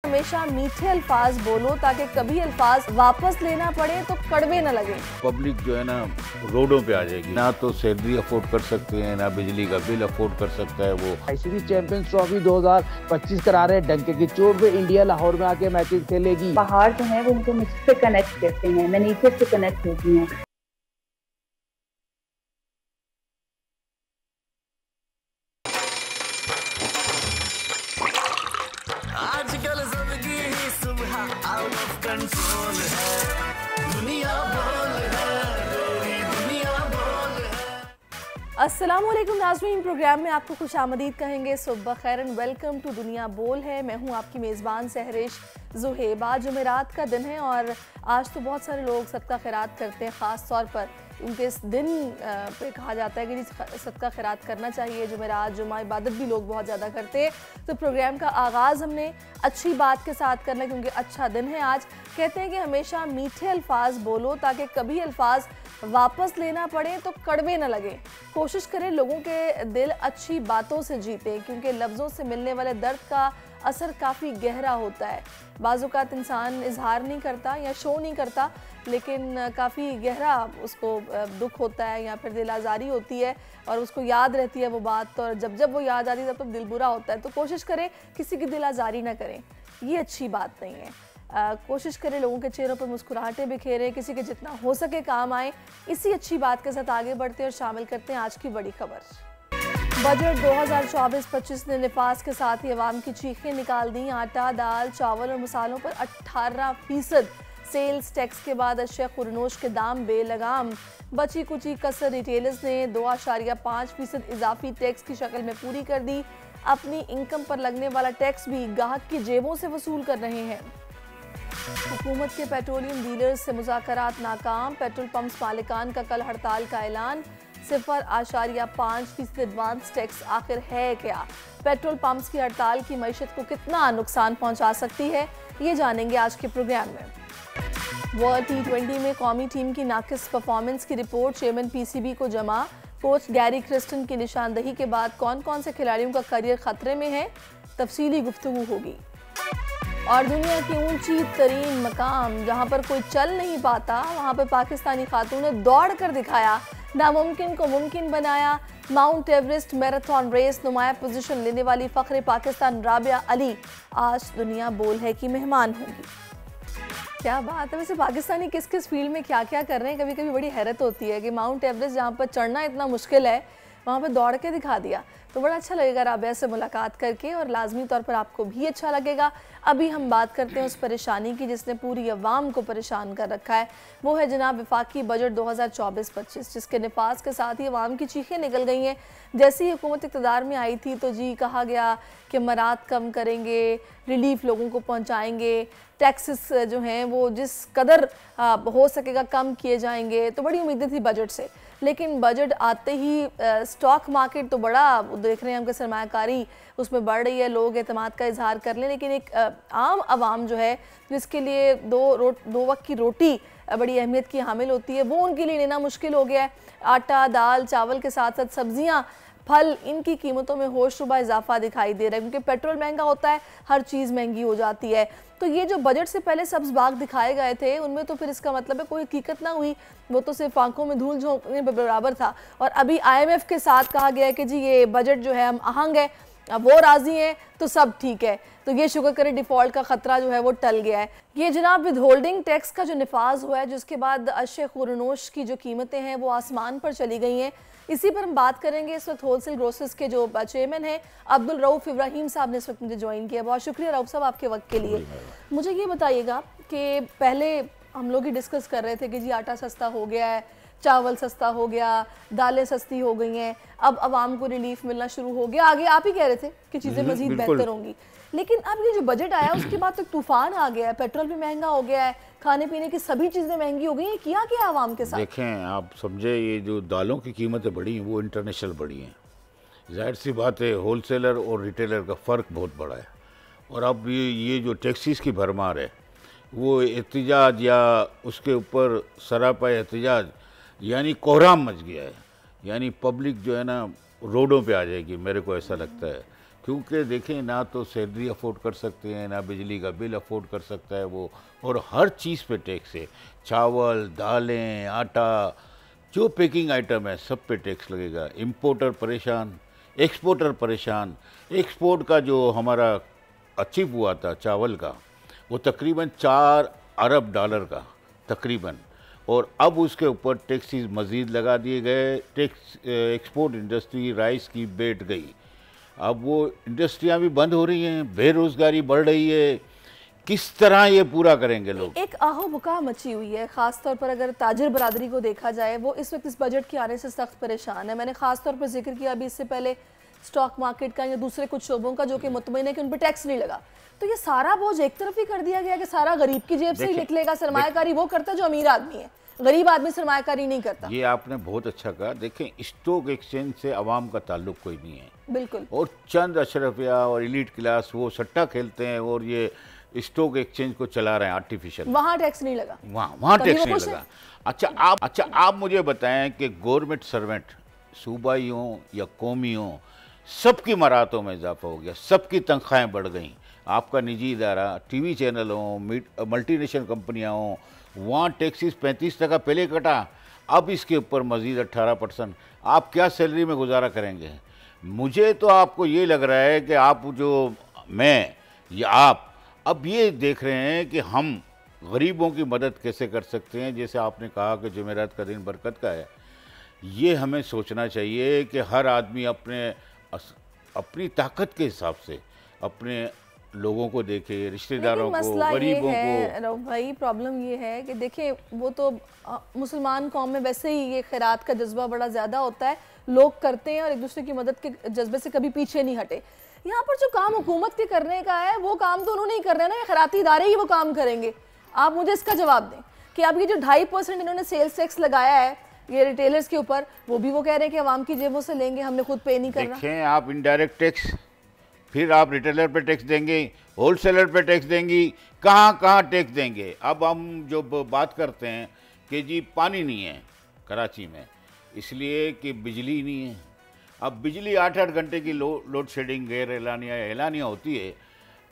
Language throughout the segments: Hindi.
हमेशा मीठे अल्फाज बोलो ताकि कभी अल्फाज वापस लेना पड़े तो कड़वे न लगे। पब्लिक जो है ना रोडों पे आ जाएगी, ना तो सैलरी अफोर्ड कर सकते हैं, ना बिजली का बिल अफोर्ड कर सकता है। वो आईसीसी चैंपियंस ट्रॉफी 2025 करा रहे हैं, डंके की चोट पे इंडिया लाहौर में आके मैचेस खेलेगी। पहाड़ जो है वो उनको मुझसे कनेक्ट करते हैं, मैं नेचर से कनेक्ट होती हूँ। आजकल जिंदगी ही सुबह आउट ऑफ कंट्रोल है, दुनिया बोल है, मेरी दुनिया बोल है। अस्सलामुअलैकुम नाज़रीन, प्रोग्राम में आपको खुशामदीद कहेंगे। सुबह खैर एंड वेलकम टू दुनिया बोल है। मैं हूं आपकी मेज़बान सहरिश ज़ुहेब। आज जुमेरात का दिन है और आज तो बहुत सारे लोग सदका खैरात करते हैं। ख़ास तौर पर उनके इस दिन पे कहा जाता है कि जी सदका खैरात करना चाहिए। जुमेरात जुमा इबादत भी लोग बहुत ज़्यादा करते हैं। तो प्रोग्राम का आगाज़ हमने अच्छी बात के साथ करना, क्योंकि अच्छा दिन है आज। कहते हैं कि हमेशा मीठे अल्फाज बोलो ताकि कभी अल्फाज वापस लेना पड़े तो कड़वे न लगे। कोशिश करें लोगों के दिल अच्छी बातों से जीते, क्योंकि लफ्ज़ों से मिलने वाले दर्द का असर काफ़ी गहरा होता है। बाज़-औक़ात इंसान इजहार नहीं करता या शो नहीं करता, लेकिन काफ़ी गहरा उसको दुख होता है या फिर दिल आज़ारी होती है और उसको याद रहती है वो बात, और जब जब वो याद आती है तब दिल बुरा होता है। तो कोशिश करें किसी की दिल आज़ारी ना करें, ये अच्छी बात नहीं है। कोशिश करें लोगों के चेहरों पर मुस्कुराहटें बिखेरें, किसी के जितना हो सके काम आए। इसी अच्छी बात के साथ आगे बढ़ते हैं और शामिल करते हैं आज की बड़ी खबर। बजट 2024-25 ने निफाज के साथ ही अवाम की चीखें निकाल दी। आटा, दाल, चावल और मसालों पर 18% सेल्स टैक्स के बाद अशिया खुरनोश के दाम बेलगाम। बची कुची कसर रिटेलर्स ने 2.5% इजाफी टैक्स की शक्ल में पूरी कर दी। अपनी इनकम पर लगने वाला टैक्स भी ग्राहक की जेबों से वसूल कर रहे हैं। हुकूमत के पेट्रोलियम डीलर्स से मुज़ाकरात नाकाम। पेट्रोल पंप्स मालिकान का कल हड़ताल का ऐलान। 0.5% एडवांस टैक्स आखिर है क्या? पेट्रोल पंप्स की हड़ताल की मईशत को कितना नुकसान पहुंचा सकती है, ये जानेंगे आज के प्रोग्राम में। वर्ल्ड T20 में कौमी टीम की नाकिस परफॉर्मेंस की रिपोर्ट चेयरमैन PCB को जमा। कोच गैरी क्रिस्टन की निशानदही के बाद कौन कौन से खिलाड़ियों का करियर खतरे में है, तफसीली गुफ्तगू होगी। और दुनिया की ऊंची तरीन मकाम जहां पर कोई चल नहीं पाता, वहां पर पाकिस्तानी खातून ने दौड़ कर दिखाया, नामुमकिन को मुमकिन बनाया। माउंट एवरेस्ट मैराथन रेस नुमाया पोजीशन लेने वाली फ़ख्र पाकिस्तान राबिया अली आज दुनिया बोल है की मेहमान होंगी। क्या बात है। वैसे पाकिस्तानी किस किस फील्ड में क्या क्या कर रहे हैं, कभी कभी बड़ी हैरत होती है कि माउंट एवरेस्ट जहाँ पर चढ़ना इतना मुश्किल है, वहाँ पर दौड़ के दिखा दिया। तो बड़ा अच्छा लगेगा राबिया से मुलाकात करके, और लाजमी तौर पर आपको भी अच्छा लगेगा। अभी हम बात करते हैं उस परेशानी की जिसने पूरी अवाम को परेशान कर रखा है। वो है जनाब वफाकी बजट 2024-25, जिसके निफाज के साथ ही अवाम की चीखें निकल गई हैं। जैसे ही हुकूमत इक़्तिदार में आई थी तो जी कहा गया कि मरात कम करेंगे, रिलीफ लोगों को पहुँचाएँगे, टैक्सेस जो हैं वो जिस कदर हो सकेगा कम किए जाएंगे। तो बड़ी उम्मीदें थी बजट से, लेकिन बजट आते ही स्टॉक मार्केट तो बड़ा देख रहे हैं हम कि सरमायाकारी उसमें बढ़ रही है, लोग एतमाद का इजहार कर लें, लेकिन एक आम आवाम जो है जिसके लिए दो वक्त की रोटी बड़ी अहमियत की हामिल होती है, वो उनके लिए लेना मुश्किल हो गया है। आटा, दाल, चावल के साथ साथ सब्जियाँ, फल, इनकी कीमतों में होशरुबा इजाफा दिखाई दे रहा है, क्योंकि पेट्रोल महंगा होता है, हर चीज़ महंगी हो जाती है। तो ये जो बजट से पहले सब्ज बाग दिखाए गए थे उनमें तो फिर इसका मतलब है कोई हकीकत ना हुई, वो तो सिर्फ आंखों में धूल झोंकने बराबर था। और अभी IMF के साथ कहा गया है कि जी ये बजट जो है हम आहंग है, अब वो राजी हैं तो सब ठीक है। तो ये शुक्र करें डिफ़ॉल्ट का ख़तरा जो है वो टल गया है। ये जनाब विद होल्डिंग टैक्स का जो निफाज हुआ है, जिसके बाद अशिया खुरनोश की जो कीमतें हैं वो आसमान पर चली गई हैं, इसी पर हम बात करेंगे। इस वक्त होलसेल ग्रोसर्स के जो चेयरमैन हैं अब्दुल रऊफ़ इब्राहिम साहब ने इस वक्त मुझे ज्वाइन किया। बहुत शुक्रिया रऊफ़ साहब आपके वक्त के लिए। मुझे ये बताइएगा कि पहले हम लोग ही डिस्कस कर रहे थे कि जी आटा सस्ता हो गया है, चावल सस्ता हो गया, दालें सस्ती हो गई हैं, अब आवाम को रिलीफ मिलना शुरू हो गया। आगे आप ही कह रहे थे कि चीज़ें मज़ीद बेहतर होंगी, लेकिन अब ये जो बजट आया उसके बाद तो तूफान आ गया है, पेट्रोल भी महंगा हो गया है, खाने पीने की सभी चीज़ें महंगी हो गई हैं। किया क्या आवाम के साथ? देखें आप समझे, ये जो दालों की कीमतें बढ़ी हैं वो इंटरनेशनल बढ़ी हैं। जाहिर सी बात है होलसेलर और रिटेलर का फ़र्क बहुत बड़ा है। और अब ये जो टैक्सीज़ की भरमार है वो एहतजाज या उसके ऊपर सरापा एहतजाज यानी कोहराम मच गया है। यानी पब्लिक जो है ना रोडों पे आ जाएगी, मेरे को ऐसा लगता है, क्योंकि देखें ना तो सैलरी अफोर्ड कर सकते हैं, ना बिजली का बिल अफोर्ड कर सकता है वो, और हर चीज़ पे टैक्स है। चावल, दालें, आटा, जो पैकिंग आइटम है सब पे टैक्स लगेगा। इंपोर्टर परेशान, एक्सपोर्टर परेशान। एक्सपोर्ट का जो हमारा अचीव हुआ था चावल का, वो तकरीबन 4 अरब डॉलर का तकरीबन, और अब उसके ऊपर टैक्सेस मज़ीद लगा दिए गए। टैक्स एक्सपोर्ट इंडस्ट्री राइस की बैठ गई। अब वो इंडस्ट्रियां भी बंद हो रही हैं, बेरोज़गारी बढ़ रही है। किस तरह ये पूरा करेंगे लोग? एक आहो बुका मची हुई है, खासतौर पर अगर ताजिर बरादरी को देखा जाए, वो इस वक्त इस बजट के आने से सख्त परेशान है। मैंने खासतौर पर जिक्र किया अभी इससे पहले स्टॉक मार्केट का या दूसरे कुछ शोबों का, जो कि मुतमईन है कि उन पर टैक्स नहीं लगा। तो ये सारा बोझ एक तरफ ही कर दिया गया कि सारा गरीब की जेब से ही निकलेगा। सरमायाकारी वो करता है जो अमीर आदमी है, गरीब आदमी सरमायाकारी नहीं करता। ये आपने बहुत अच्छा कहा। देखें, स्टॉक एक्सचेंज से आवाम का ताल्लुक कोई नहीं है, बिल्कुल। और चंद अशरफिया और एलीट क्लास वो सट्टा खेलते हैं और ये स्टॉक एक्सचेंज को चला रहे हैं आर्टिफिशियल। वहाँ टैक्स नहीं लगा, वहाँ टैक्स नहीं लगा। अच्छा आप मुझे बताएं कि गवर्नमेंट सर्वेंट, सूबाई हों या कौमी हों, सबकी मरातों में इजाफा हो गया, सबकी तनख्वाहें बढ़ गई। आपका निजी इदारा, टीवी चैनल हो, मल्टीनेशनल कंपनियाँ हों, वहाँ टैक्सेस 35% पहले कटा, अब इसके ऊपर मज़ीद 18%। आप क्या सैलरी में गुजारा करेंगे? मुझे तो आपको ये लग रहा है कि आप जो मैं या आप अब ये देख रहे हैं कि हम गरीबों की मदद कैसे कर सकते हैं। जैसे आपने कहा कि जुमेरात का दिन बरकत का है, ये हमें सोचना चाहिए कि हर आदमी अपनी ताकत के हिसाब से अपने लोगों को देखे, रिश्तेदारों को, गरीबों को। रऊफ भाई, प्रॉब्लम ये है कि देखिए, वो तो मुसलमान कौम में वैसे ही ये खैरात का जज्बा बड़ा ज़्यादा होता है, लोग करते हैं और एक दूसरे की मदद के जज्बे से कभी पीछे नहीं हटे। यहाँ पर जो काम हुकूमत के करने का है, वो काम तो उन्होंने ही करना है ना, ये खैराती इदारे ही वो काम करेंगे। आप मुझे इसका जवाब दें कि अब ये जो 2.5% इन्होंने सेल्स टैक्स लगाया है ये रिटेलर्स के ऊपर, वो भी वो कह रहे हैं कि आवाम की जेबों से लेंगे, हमने खुद पे नहीं करना। देखें, आप इनडायरेक्ट टैक्स, फिर आप रिटेलर पे टैक्स देंगे, होलसेलर पे टैक्स देंगी, कहाँ टैक्स देंगे। अब हम जो बात करते हैं कि जी पानी नहीं है कराची में, इसलिए कि बिजली नहीं है। अब बिजली 8-8 घंटे की लोड शेडिंग गैर एलानिया होती है,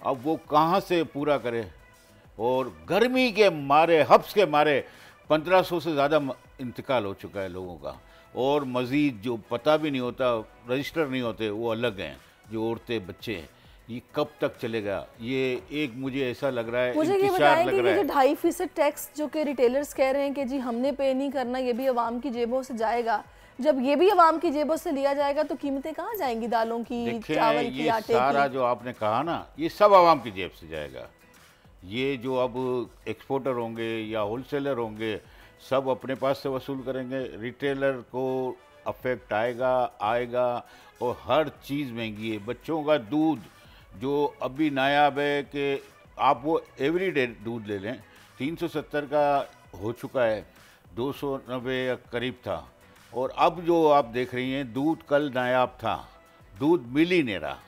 अब वो कहाँ से पूरा करे। और गर्मी के मारे, हब्स के मारे 1500 से ज़्यादा इंतकाल हो चुका है लोगों का, और मज़ीद जो पता भी नहीं होता, रजिस्टर नहीं होते, वो अलग हैं, जो औरतें बच्चे हैं। ये कब तक चलेगा? ये एक मुझे ऐसा लग रहा है, मुझे ये बताएं कि ये जो 2.5% टैक्स जो कि रिटेलर्स कह रहे हैं कि जी हमने पे नहीं करना, ये भी आवाम की जेबों से जाएगा। जब ये भी आवाम की जेबों से लिया जाएगा तो कीमतें कहाँ जाएंगी? दालों की, चावल की, आटे की। सारा जो आपने कहा ना, ये सब आवाम की जेब से जाएगा। ये जो अब एक्सपोर्टर होंगे या होलसेलर होंगे, सब अपने पास से वसूल करेंगे। रिटेलर को अफेक्ट आएगा और हर चीज़ महंगी है। बच्चों का दूध जो अभी नायाब है कि आप वो एवरीडे दूध ले लें, 370 का हो चुका है, 290 करीब था। और अब जो आप देख रही हैं, दूध कल नायाब था, दूध मिल ही नहीं रहा।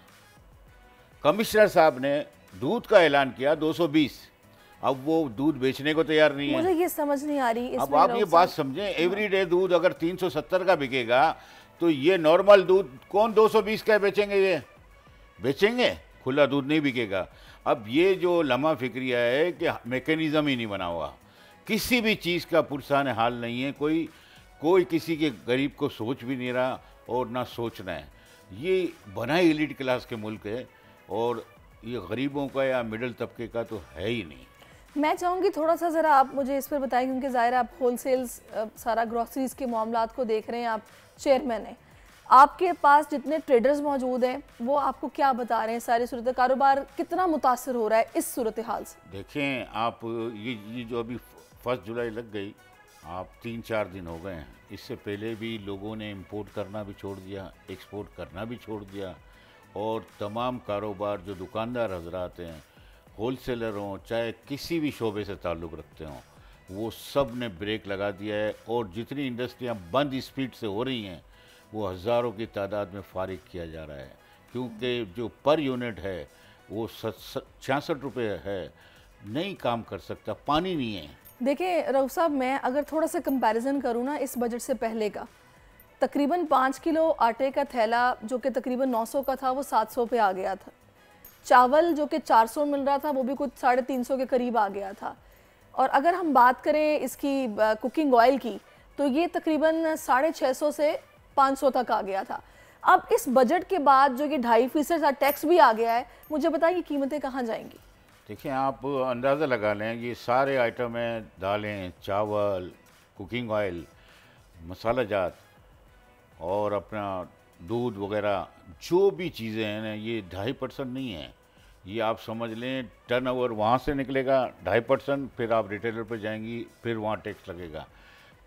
कमिश्नर साहब ने दूध का ऐलान किया 220, अब वो दूध बेचने को तैयार नहीं है। मुझे ये समझ नहीं आ रही। अब आप ये बात समझें, एवरीडे दूध अगर 370 का बिकेगा तो ये नॉर्मल दूध कौन 220 का बेचेंगे? ये बेचेंगे? खुला दूध नहीं बिकेगा। अब ये जो लम्हा फिक्रिया है कि मैकेनिज़्म ही नहीं बना हुआ, किसी भी चीज़ का पुरसान हाल नहीं है, कोई किसी के गरीब को सोच भी नहीं रहा और ना सोचना है। ये बना ही एलीट क्लास के मुल्क है और ये गरीबों का या मिडिल तबके का तो है ही नहीं। मैं चाहूँगी थोड़ा सा ज़रा आप मुझे इस पर बताएं, क्योंकि ज़ाहिर आप होलसेल्स सारा ग्रॉसरीज़ के मामलात को देख रहे हैं, आप चेयरमैन हैं, आपके पास जितने ट्रेडर्स मौजूद हैं वो आपको क्या बता रहे हैं? सारी सूरत कारोबार कितना मुतासर हो रहा है इस सूरत हाल से? देखें आप, ये जो अभी 1 जुलाई लग गई, आप 3-4 दिन हो गए हैं। इससे पहले भी लोगों ने इंपोर्ट करना भी छोड़ दिया, एक्सपोर्ट करना भी छोड़ दिया, और तमाम कारोबार जो दुकानदार हजरात हैं, होलसेलर हों, चाहे किसी भी शोबे से ताल्लुक़ रखते हों, वो सब ने ब्रेक लगा दिया है। और जितनी इंडस्ट्रियाँ बंद स्पीड से हो रही हैं, वो हज़ारों की तादाद में फारिग किया जा रहा है, क्योंकि जो पर यूनिट है वो 66 रुपये है, नहीं काम कर सकता, पानी नहीं है। देखिए रऊफ साहब, मैं अगर थोड़ा सा कंपैरिजन करूँ ना इस बजट से पहले का, तकरीबन 5 किलो आटे का थैला जो कि तकरीबन 900 का था वो 700 पे आ गया था। चावल जो कि 400 मिल रहा था वो भी कुछ 350 के करीब आ गया था। और अगर हम बात करें इसकी कुकिंग ऑयल की तो ये तकरीबन 650 से 500 तक आ गया था। अब इस बजट के बाद जो ये 2.5% टैक्स भी आ गया है, मुझे बताइए कीमतें कहाँ जाएंगी? देखिए, आप अंदाज़ा लगा लें, ये सारे आइटम हैं, दालें, चावल, कुकिंग ऑयल, मसाला जात और अपना दूध वगैरह, जो भी चीज़ें हैं ना, ये 2.5% नहीं है। ये आप समझ लें टर्नओवर वहाँ से निकलेगा 2.5%, फिर आप रिटेलर पे जाएंगी, फिर वहाँ टैक्स लगेगा,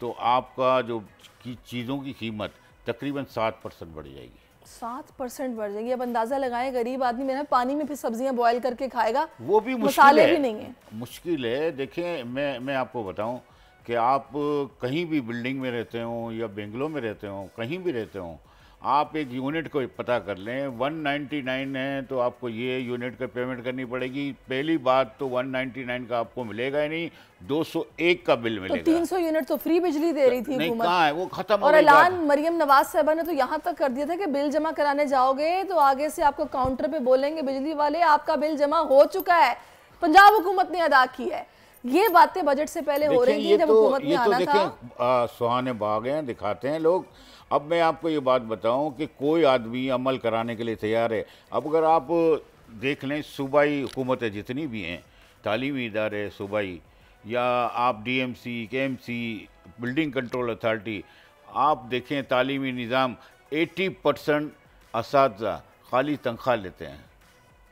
तो आपका जो चीज़ों की कीमत तकरीबन 7% बढ़ जाएगी। 7% बढ़ जाएगी। अब अंदाज़ा लगाएं, गरीब आदमी मेरा पानी में फिर सब्जियां बॉयल करके खाएगा, वो भी मसाले भी नहीं है, मुश्किल है। देखें, मैं आपको बताऊं कि आप कहीं भी बिल्डिंग में रहते हो या बेंगलोर में रहते हो, कहीं भी रहते हो, आप एक यूनिट को पता कर लें, 199 है तो आपको ये यूनिट का पेमेंट करनी पड़ेगी। पहली बात तो 199 का आपको मिलेगा ही नहीं, 201 का बिल मिलेगा। तो 300 यूनिट तो फ्री बिजली दे रही थी हुकूमत। कहाँ है वो, खत्म हो और गई ऐलान बात। मरियम नवाज साहबा ने तो यहाँ तक कर दिया था कि बिल जमा कराने जाओगे तो आगे से आपको काउंटर पे बोलेंगे बिजली वाले आपका बिल जमा हो चुका है, पंजाब हुकूमत ने अदा की है। ये बातें बजट से पहले हो रही थी जब हुकूमत में आना था। सुहाने बाग हैं, दिखाते हैं लोग। अब मैं आपको ये बात बताऊं कि कोई आदमी अमल कराने के लिए तैयार है। अब अगर आप देख लें, सूबाई हुकूमतें जितनी भी हैं, तालीमी इदारे सूबाई, या आप DMC, KMC, building control authority, आप देखें तालीमी निज़ाम 80% असातिज़ा खाली तनख्वाह लेते हैं,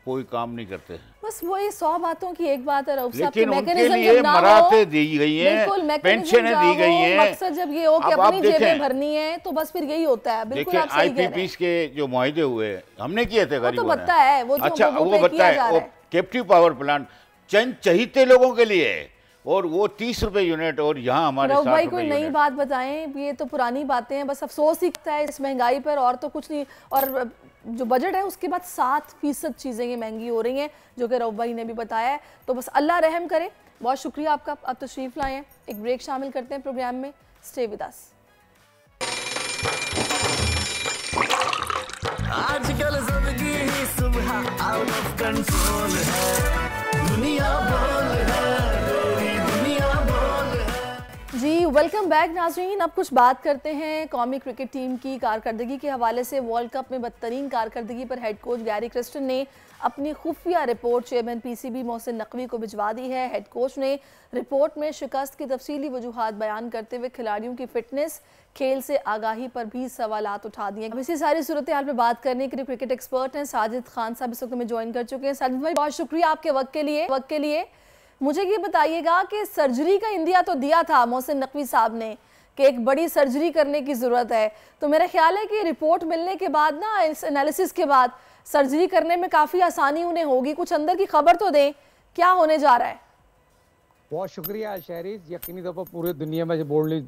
कोई काम नहीं करते। बस वही 100 बातों की एक बात है रऊफ साहब, लेकिन उनके लिए मराते दी गई हैं, पेंशनें दी गई हैं। मकसद जब ये हो कि अपनी जेबें भरनी है तो बस फिर यही होता है। बिल्कुल आप सही कह रहे हैं। IPPs के जो मुआहदे हुए हमने किए थे गरीबों ने, तो बता है वो, अच्छा वो बता है, वो कैप्टिव पावर प्लांट चंद चहीते लोगों के लिए है, और वो 30 रुपए यूनिट, और यहाँ हमारे 60 भाई रुपए कोई यूनिट। नई बात बताएं, ये तो पुरानी बातें हैं, बस अफसोस ही है इस महंगाई पर, और तो कुछ नहीं। और जो बजट है उसके बाद 7% चीज़ें ये महंगी हो रही हैं, जो कि रऊफ भाई ने भी बताया है। तो बस अल्लाह रहम करे। बहुत शुक्रिया आपका, आप तशरीफ लाए हैं। एक ब्रेक शामिल करते हैं प्रोग्राम में, स्टे विद अस। आजकल जिंदगी ही सुबह आउट ऑफ कंट्रोल है, दुनिया बोल है, दुनिया बोल है। जी वेलकम बैक नाज़रीन। अब कुछ बात करते हैं कौमी क्रिकेट टीम की कारकर्दगी के हवाले से। वर्ल्ड कप में बदतरीन कारकर्दगी पर हेड कोच गैरी क्रिस्टन ने अपनी खुफिया report chairman PCB Mohsin Naqvi को भिजवा दी है। हेड कोच ने रिपोर्ट में शिकस्त की तफसीली वजूहात बयान करते हुए खिलाड़ियों की फिटनेस, खेल से आगाही पर भी सवालात उठा दिए। अब इसी सारी सूरत हाल पर बात करने के लिए क्रिकेट एक्सपर्ट हैं साजिद खान साहब इस वक्त में ज्वाइन कर चुके हैं। साजिद भाई बहुत शुक्रिया आपके वक्त के लिए। मुझे ये बताइएगा कि सर्जरी का इंदिया तो दिया था मोहसिन नकवी साहब ने कि एक बड़ी सर्जरी करने की ज़रूरत है, तो मेरा ख्याल है कि रिपोर्ट मिलने के बाद ना, इस एनालिसिस के बाद सर्जरी करने में काफ़ी आसानी उन्हें होगी। कुछ अंदर की खबर तो दें, क्या होने जा रहा है? बहुत शुक्रिया शहरीज। यकीनी तौर पर पूरे दुनिया में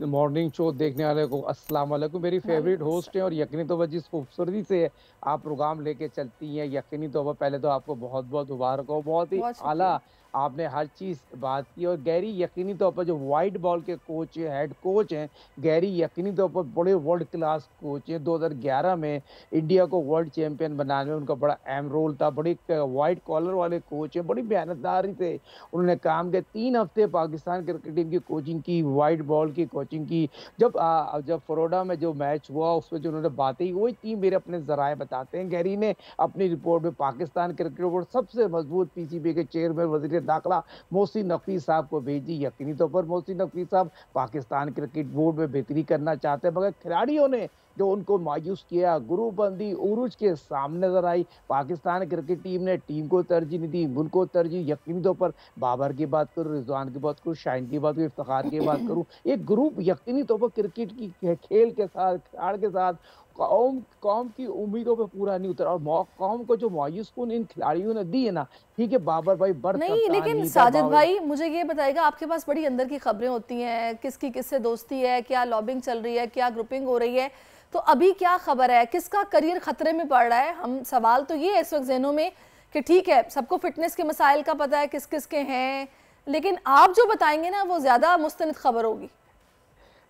मॉर्निंग शो देखने वाले को अस्सलाम वालेकुम। मेरी फेवरेट होस्ट है और यकीनी तौर पर जिस खूबसूरती से आप प्रोग्राम लेके चलती हैं, यकीनी तौर पर पहले तो आपको बहुत बहुत मुबारक हो। बहुत ही आला आपने हर चीज़ बात की। और गैरी यकीनी तौर पर जो वाइट बॉल के कोच हेड कोच हैं, गैरी यकीनी तौर पर बड़े वर्ल्ड क्लास कोच हैं। 2011 में इंडिया को वर्ल्ड चैंपियन बनाने में उनका बड़ा अहम रोल था। बड़ी वाइट कॉलर वाले कोच हैं, बड़ी मेहनतदारी से उन्होंने काम किया। 3 हफ्ते पाकिस्तान क्रिकेट टीम की कोचिंग की, वाइट बॉल की कोचिंग की। जब फरोडा में जो मैच हुआ उसमें जो उन्होंने बातें की, वही टीम मेरे अपने जराए बताते हैं। गैरी ने अपनी रिपोर्ट में पाकिस्तान क्रिकेट बोर्ड सबसे मजबूत PCB के चेयरमैन वजीर दाखिला मोहसिन नकवी साहब को भेजी। यकीनी तौर पर मोहसिन नकवी साहब पाकिस्तान क्रिकेट बोर्ड में बेहतरी करना चाहते हैं, मगर खिलाड़ियों ने जो उनको मायूस किया, ग्रुपबंदी उरूज के सामने नजर आई। पाकिस्तान क्रिकेट टीम ने टीम को तरजीह नहीं दी, मुल्क को तरजीह। यकीनी तौर पर बाबर की बात करूँ, रिजवान की बात करूँ, शाहीन की बात करूँ, इफ्तिखार की बात करूँ, एक ग्रुप यकीनी तौर पर क्रिकेट की खेल के साथ, खिलाड़ के साथ कौम की उम्मीदों पे पूरा नहीं उतरा। और कौम को जो मायूसकुन इन खिलाड़ियों ने दी है ना, ठीक है बाबर भाई नहीं, लेकिन साजिद भाई मुझे ये बताइएगा, आपके पास बड़ी अंदर की खबरें होती हैं, किसकी किससे दोस्ती है, क्या लॉबिंग चल रही है, क्या ग्रुपिंग हो रही है, तो अभी क्या खबर है, किसका करियर खतरे में पड़ रहा है? हम सवाल तो ये है इस वक्त ज़हनों में कि ठीक है सबको फिटनेस के मसाइल का पता है किस किस के हैं, लेकिन आप जो बताएंगे ना वो ज़्यादा मुस्तनिद खबर होगी।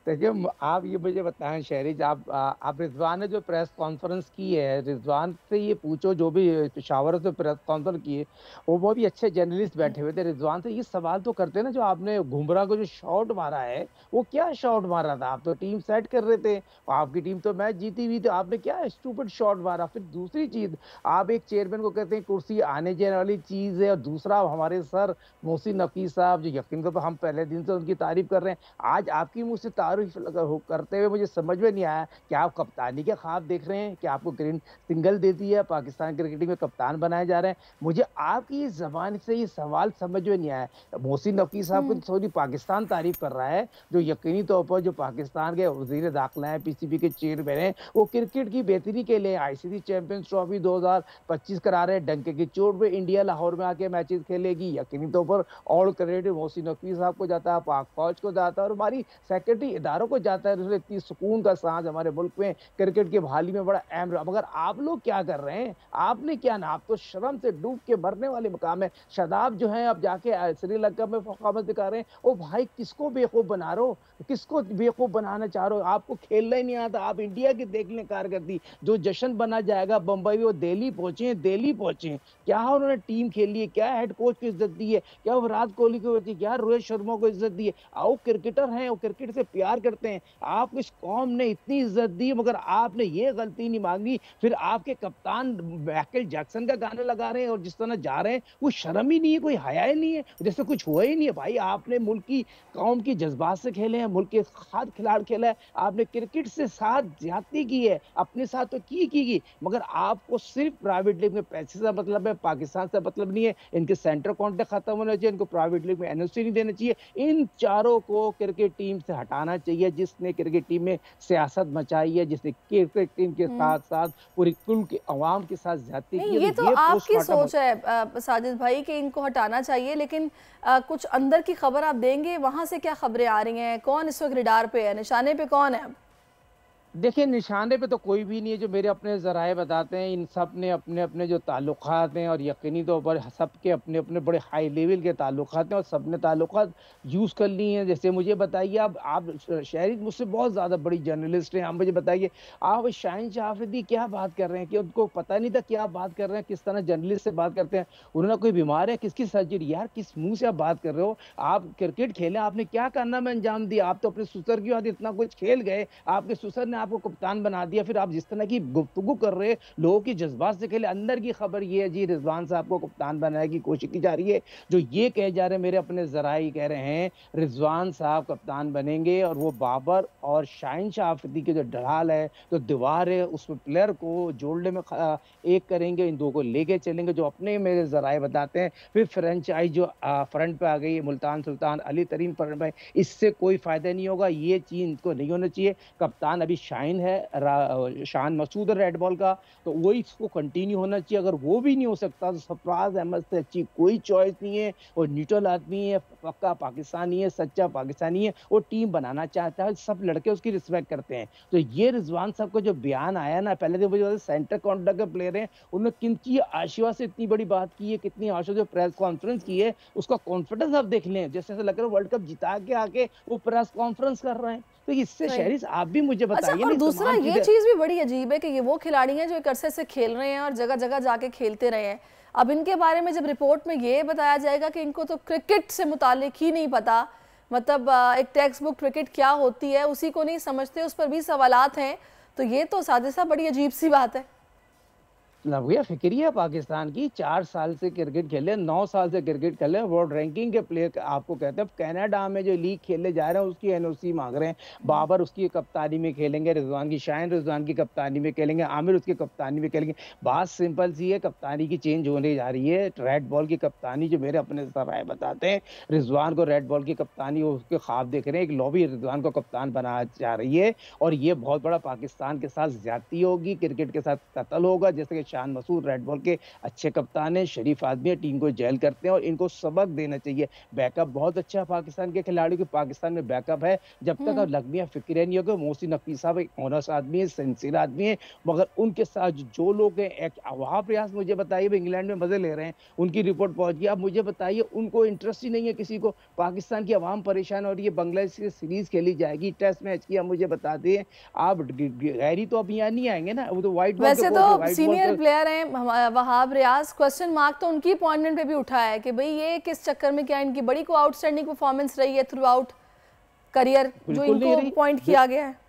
देखिए आप ये मुझे बताएं शहरीज, आप रिजवान ने जो प्रेस कॉन्फ्रेंस की है, रिजवान से ये पूछो जो भी पेशावर से प्रेस कॉन्फ्रेंस की है, वो भी अच्छे जर्नलिस्ट बैठे हुए थे, रिजवान से ये सवाल तो करते ना, जो आपने बुमराह को जो शॉट मारा है वो क्या शॉट मारा था? आप तो टीम सेट कर रहे थे, आपकी टीम तो मैच जीती हुई थी, आपने क्या स्टूपिड शॉट मारा? फिर दूसरी चीज, आप एक चेयरमैन को कहते हैं कुर्सी आने जाने वाली चीज है, और दूसरा हमारे सर मोहसिन नकवी साहब, जो यकीन तौर पर हम पहले दिन से उनकी तारीफ कर रहे हैं, आज आपकी मुझसे तारीफ करते हुए मुझे समझ में नहीं आया कि आप कप्तानी के ख्वाब देख रहे हैं, कि आपको ग्रीन सिंगल दे दी है, पाकिस्तान क्रिकेट टीम में कप्तान बनाए जा रहे हैं? मुझे आपकी इस जबान से ये सवाल समझ में नहीं आया। मोहसिन नकवी साहब को थोड़ी पाकिस्तान तारीफ कर रहा है, जो यकीनी तौर पर जो पाकिस्तान के वजीर दाखिला है, पीसीबी के चेयरमैन है, वो क्रिकेट की बेहतरी के लिए आईसीसी चैंपियंस ट्रॉफी 2025 करा रहे हैं, डंके की चोट पे इंडिया लाहौर में आके मैचेस खेलेगी। यकीनी तौर पर ऑल क्रेडिट मोहसिन नकवी साहब को जाता है, पाक फौज को जाता है, और हमारी सेक्रेटरी इदारों को जाता है, जिसमें इतनी सुकून का सांस हमारे मुल्क में क्रिकेट की बहाली में बड़ा अहम रहा। मगर आप लोग क्या कर रहे हैं? आपने क्या ना, आप तो शर्म से डूब के मरने वाले मुकाम है। शादाब जो है अब जाके श्रीलंका में फखामत दिखा रहे हैं। ओ भाई, किसको बेवकूफ बना रहे हो? किसको बेवकूफ बनाना चाह रहे हो? आपको खेलना ही नहीं आता। आप इंडिया की देख लें कारकर्दगी, जो जश्न बना जाएगा बंबई में, वो दिल्ली पहुंचे, दिल्ली पहुंचे, क्या उन्होंने टीम खेली है, क्या हेड कोच को इज्जत दी है, क्या विराट कोहली को इज्जत दी, क्या रोहित शर्मा को इज्जत दी है? आओ, क्रिकेटर हैं, वो क्रिकेट से प्यार करते हैं। आप इस कौम ने इतनी इज्जत दी, मगर आपने ये गलती नहीं मांगी। फिर आपके कप्तान माइकल जैक्सन का गाना लगा रहे हैं, और जिस तरह जा रहे हैं, वो शर्म ही नहीं है, कोई हया ही नहीं है, जैसे कुछ हुआ ही नहीं है। भाई, आपने मुल्क की कौम की जज्बात से खेले हैं, मुल्क के साथ खिलाड़ खेला है, आपने क्रिकेट से साथ ज्यादती की है, अपने साथ तो की, मगर आपको सिर्फ प्राइवेट लीग में पैसे से मतलब है, पाकिस्तान से मतलब नहीं है। इनके सेंटर कॉन्ट्रैक्ट खत्म होना चाहिए, इनको प्राइवेट लीग में एनओसी नहीं देना चाहिए। इन चारों को क्रिकेट टीम से हटाना चाहिए, जिसने क्रिकेट टीम में सियासत मचाई है, जिसने क्रिकेट टीम के साथ साथ पूरी कुल की आवाम के साथ ज्यादती की है। ये तो आपकी सोच है साजिद भाई कि इनको हटाना चाहिए, लेकिन कुछ अंदर की खबर आप देंगे, वहां से क्या खबरें आ रही हैं? कौन इस वक्त रडार पे है, निशाने पे कौन है? देखिए, निशाने पे तो कोई भी नहीं है, जो मेरे अपने ज़राए बताते हैं। इन सब ने अपने अपने जो ताल्लुकात हैं, और यकीनी तौर पर सबके अपने अपने बड़े हाई लेवल के ताल्लुकात हैं, और सब ने ताल्लुकात यूज़ कर ली हैं। जैसे मुझे बताइए, आप शहरी मुझसे बहुत ज़्यादा बड़ी जर्नलिस्ट हैं, आप मुझे बताइए, आप शाहीन शाह आफरीदी क्या बात कर रहे हैं, कि उनको पता नहीं था क्या बात कर रहे हैं, किस तरह जर्नलिस्ट से बात करते हैं? उन्होंने कोई बीमार है, किसकी सर्जरी? यार, किस मुँह से आप बात कर रहे हो? आप क्रिकेट खेलें, आपने क्या करना में अंजाम दिया? आप तो अपने ससुर की बात इतना कुछ खेल गए, आपके ससुर ने आपको कप्तान बना दिया, फिर आप जिस तरह की गुफ्तगू कर रहे हैं, लोगों की जज्बात से खेले। अंदर की खबर ये है जी, रिजवान साहब को कप्तान बनाने की कोशिश की जा रही है। जो ये कहे जा रहे हैं, मेरे अपने जराई कह रहे हैं, रिजवान साहब कप्तान बनेंगे, और वो बाबर और शाहीन शाह आफरीदी के जो ढाल है, जो दीवार है, उसमें प्लेयर को जोड़ने में एक करेंगे, इन दो को लेके चलेंगे, जो अपने मेरे जराए बताते हैं। फिर फ्रेंचाइज जो फ्रंट पे आ गई है, मुल्तान सुल्तान अली तरीन फ्रंट पे, इससे कोई फायदा नहीं होगा, ये चीज इनको नहीं होना चाहिए। कप्तान अभी शाहीन है, शान मसूद रेड बॉल का, तो वही इसको कंटिन्यू होना चाहिए। अगर वो भी नहीं हो सकता, तो सरफराज अहमद से अच्छी कोई चॉइस नहीं है, और न्यूट्रल आदमी है, पक्का पाकिस्तानी है, सच्चा पाकिस्तानी है, वो टीम बनाना चाहता है, सब लड़के उसकी रिस्पेक्ट करते हैं। तो ये रिजवान साहब का जो बयान आया ना, पहले तो मुझे सेंटर कॉन्ट्रैक्ट के प्लेयर हैं, उन्होंने किनकी आशिवा से इतनी बड़ी बात की है, कितनी आशिवा जो प्रेस कॉन्फ्रेंस की है, उसका कॉन्फिडेंस आप देख लें, जैसे ऐसा लग रहा है वर्ल्ड कप जिता के आके वो प्रेस कॉन्फ्रेंस कर रहे हैं। तो इससे शहरीज आप भी मुझे बताइए। अच्छा, और दूसरा ये चीज भी बड़ी अजीब है कि ये वो खिलाड़ी हैं जो एक अरसे से खेल रहे हैं और जगह जगह जाके खेलते रहे हैं। अब इनके बारे में जब रिपोर्ट में ये बताया जाएगा कि इनको तो क्रिकेट से मुतालिक ही नहीं पता, मतलब एक टेक्स्ट बुक क्रिकेट क्या होती है उसी को नहीं समझते, उस पर भी सवालात हैं, तो ये तो साजिशा बड़ी अजीब सी बात है। भैया फिक्रिया पाकिस्तान की 4 साल से क्रिकेट खेले, 9 साल से क्रिकेट खेले, वर्ल्ड रैंकिंग के प्लेयर आपको कहते हैं। कनाडा में जो लीग खेलने जा रहे हैं उसकी एनओसी मांग रहे हैं। बाबर उसकी कप्तानी में खेलेंगे, रिजवान की शाहीन रिजवान की कप्तानी में खेलेंगे, आमिर उसकी कप्तानी में खेलेंगे। बात सिंपल सी है, कप्तानी की चेंज होने जा रही है। रेड बॉल की कप्तानी जो मेरे अपने राय बताते हैं, रिजवान को रेड बॉल की कप्तानी उसके ख्वाब देख रहे हैं, एक लॉबी रिजवान को कप्तान बनाना चाह रही है, और ये बहुत बड़ा पाकिस्तान के साथ ज्यादती होगी, क्रिकेट के साथ कत्ल होगा। जैसे कि शान मसूद रेड बॉल के अच्छे कप्तान हैं, शरीफ आदमी है, टीम को जेल करते हैं और इनको सबक देना चाहिए। बैकअप बहुत अच्छा है पाकिस्तान के खिलाड़ियों के, पाकिस्तान में बैकअप है। जब तक अब लगमिया फिक्र नहीं होगा, मोहसिन नकवी साहब एक ऑनर्स आदमी है, सिंसियर आदमी है, मगर उनके साथ जो लोग हैं वहाब रियाज मुझे बताइए इंग्लैंड में मजे ले रहे हैं, उनकी रिपोर्ट पहुंच गई। अब मुझे बताइए उनको इंटरेस्ट ही नहीं है किसी को, पाकिस्तान की आवाम परेशान हो रही है, बांग्लादेश की सीरीज खेली जाएगी, टेस्ट मैच की। अब मुझे बता दें आप गैरी तो अब यहाँ नहीं आएंगे ना, वो तो व्हाइट बॉल वैसे तो सीनियर प्लेयर हैं वहाब रियाज, क्वेश्चन मार्क तो उनकी अपॉइंटमेंट पे भी उठा है कि भाई ये किस चक्कर में, क्या इनकी बड़ी को आउटस्टैंडिंग परफॉर्मेंस रही है थ्रू आउट करियर जो इनको अपॉइंट किया गया है।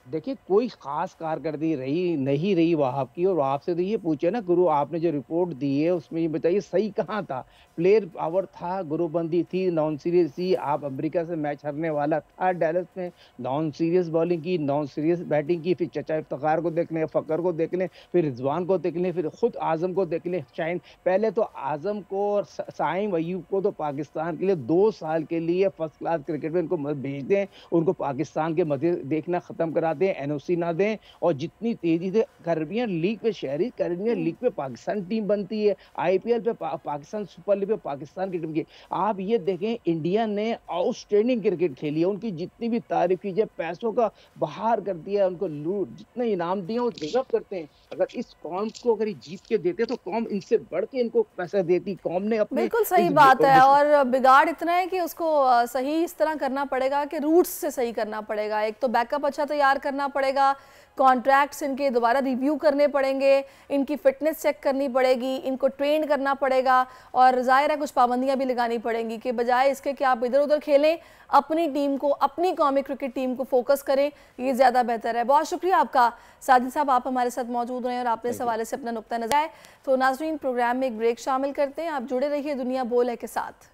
देखिए कोई खास कारकर्दगी नहीं रही वहाब की, और आपसे तो ये पूछे ना गुरु, आपने जो रिपोर्ट दी है उसमें ये बताइए सही कहाँ था? प्लेयर पावर था, गुरुबंदी थी, नॉन सीरियस थी, आप अमेरिका से मैच हारने वाला था डैलस में, नॉन सीरियस बॉलिंग की, नॉन सीरियस बैटिंग की, फिर चचा इफ्तिखार को देख लें, फकर को देख लें, फिर रिजवान को देख लें, फिर खुद आजम को देख लें, शाइन। पहले तो आजम को और साइम अयूब को तो पाकिस्तान के लिए 2 साल के लिए फर्स्ट क्लास क्रिकेट में उनको भेज दें, उनको पाकिस्तान के मध्य देखना खत्म करा दें, एनओसी ना दें, और जितनी तेजी से कैरिबियन लीग पे शहरी कैरिबियन लीग पे पाकिस्तान टीम बनती है, आईपीएल पे पाकिस्तान सुपर लीग पे पाकिस्तान की टीम की, आप ये देखें इंडिया ने आउटस्टैंडिंग क्रिकेट खेली है, उनकी जितनी भी तारीफ कीजिए, पैसों का बाहर कर दिया, उनको लूट जितने इनाम दिए वो डिजर्व करते हैं। अगर इस कौम को अगर जीत के देते तो कौम इनसे बढ़ के इनको पैसा देती। कौम ने अपने बिल्कुल सही बात है, और बिगाड़ इतना है कि उसको सही इस तरह करना पड़ेगा कि रूट्स से सही करना पड़ेगा। एक तो बैकअप अच्छा तैयार करना पड़ेगा, कॉन्ट्रैक्ट्स इनके दोबारा रिव्यू करने पड़ेंगे, इनकी फिटनेस चेक करनी पड़ेगी, इनको ट्रेन करना पड़ेगा, और ज़ाहिर है कुछ पाबंदियां भी लगानी पड़ेंगी कि बजाय इसके कि आप इधर उधर खेलें, अपनी टीम को, अपनी कौमी क्रिकेट टीम को फोकस करें, ये ज़्यादा बेहतर है। बहुत शुक्रिया आपका साजिद साहब, आप हमारे साथ मौजूद रहे और आपने इस हवाले से अपना नुक्ता नज़र आए। तो नाज़रीन, प्रोग्राम में एक ब्रेक शामिल करते हैं, आप जुड़े रहिए दुनिया बोल है के साथ।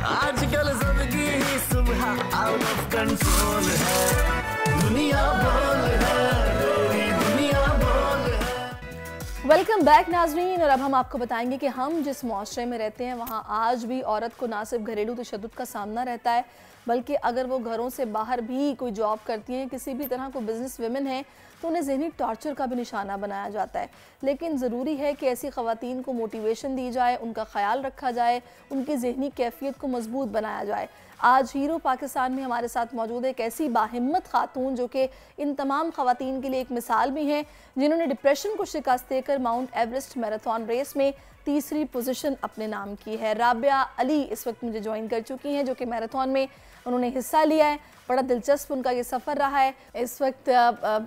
आजकल सबकी ही सुबह आउट ऑफ कंट्रोल है, दुनिया बोल है, तेरी दुनिया बोल है। वेलकम बैक नाजरीन, और अब हम आपको बताएंगे कि हम जिस मुआशरे में रहते हैं वहाँ आज भी औरत को ना सिर्फ घरेलू तशद्दुद का सामना रहता है, बल्कि अगर वो घरों से बाहर भी कोई जॉब करती हैं, किसी भी तरह को बिजनेस वुमेन है, तो उन्हें ज़हनी टॉर्चर का भी निशाना बनाया जाता है। लेकिन ज़रूरी है कि ऐसी ख़वातीन को मोटिवेशन दी जाए, उनका ख्याल रखा जाए, उनकी ज़हनी कैफियत को मजबूत बनाया जाए। आज हीरो पाकिस्तान में हमारे साथ मौजूद है एक ऐसी बाहिम्मत खातून जो कि इन तमाम ख़वातीन के लिए एक मिसाल भी हैं, जिन्होंने डिप्रेशन को शिकस्त देकर माउंट एवरेस्ट मैराथन रेस में तीसरी पोजीशन अपने नाम की है। राबिया अली इस वक्त मुझे ज्वाइन कर चुकी हैं, जो कि मैराथन में उन्होंने हिस्सा लिया है। बड़ा दिलचस्प उनका ये सफ़र रहा है। इस वक्त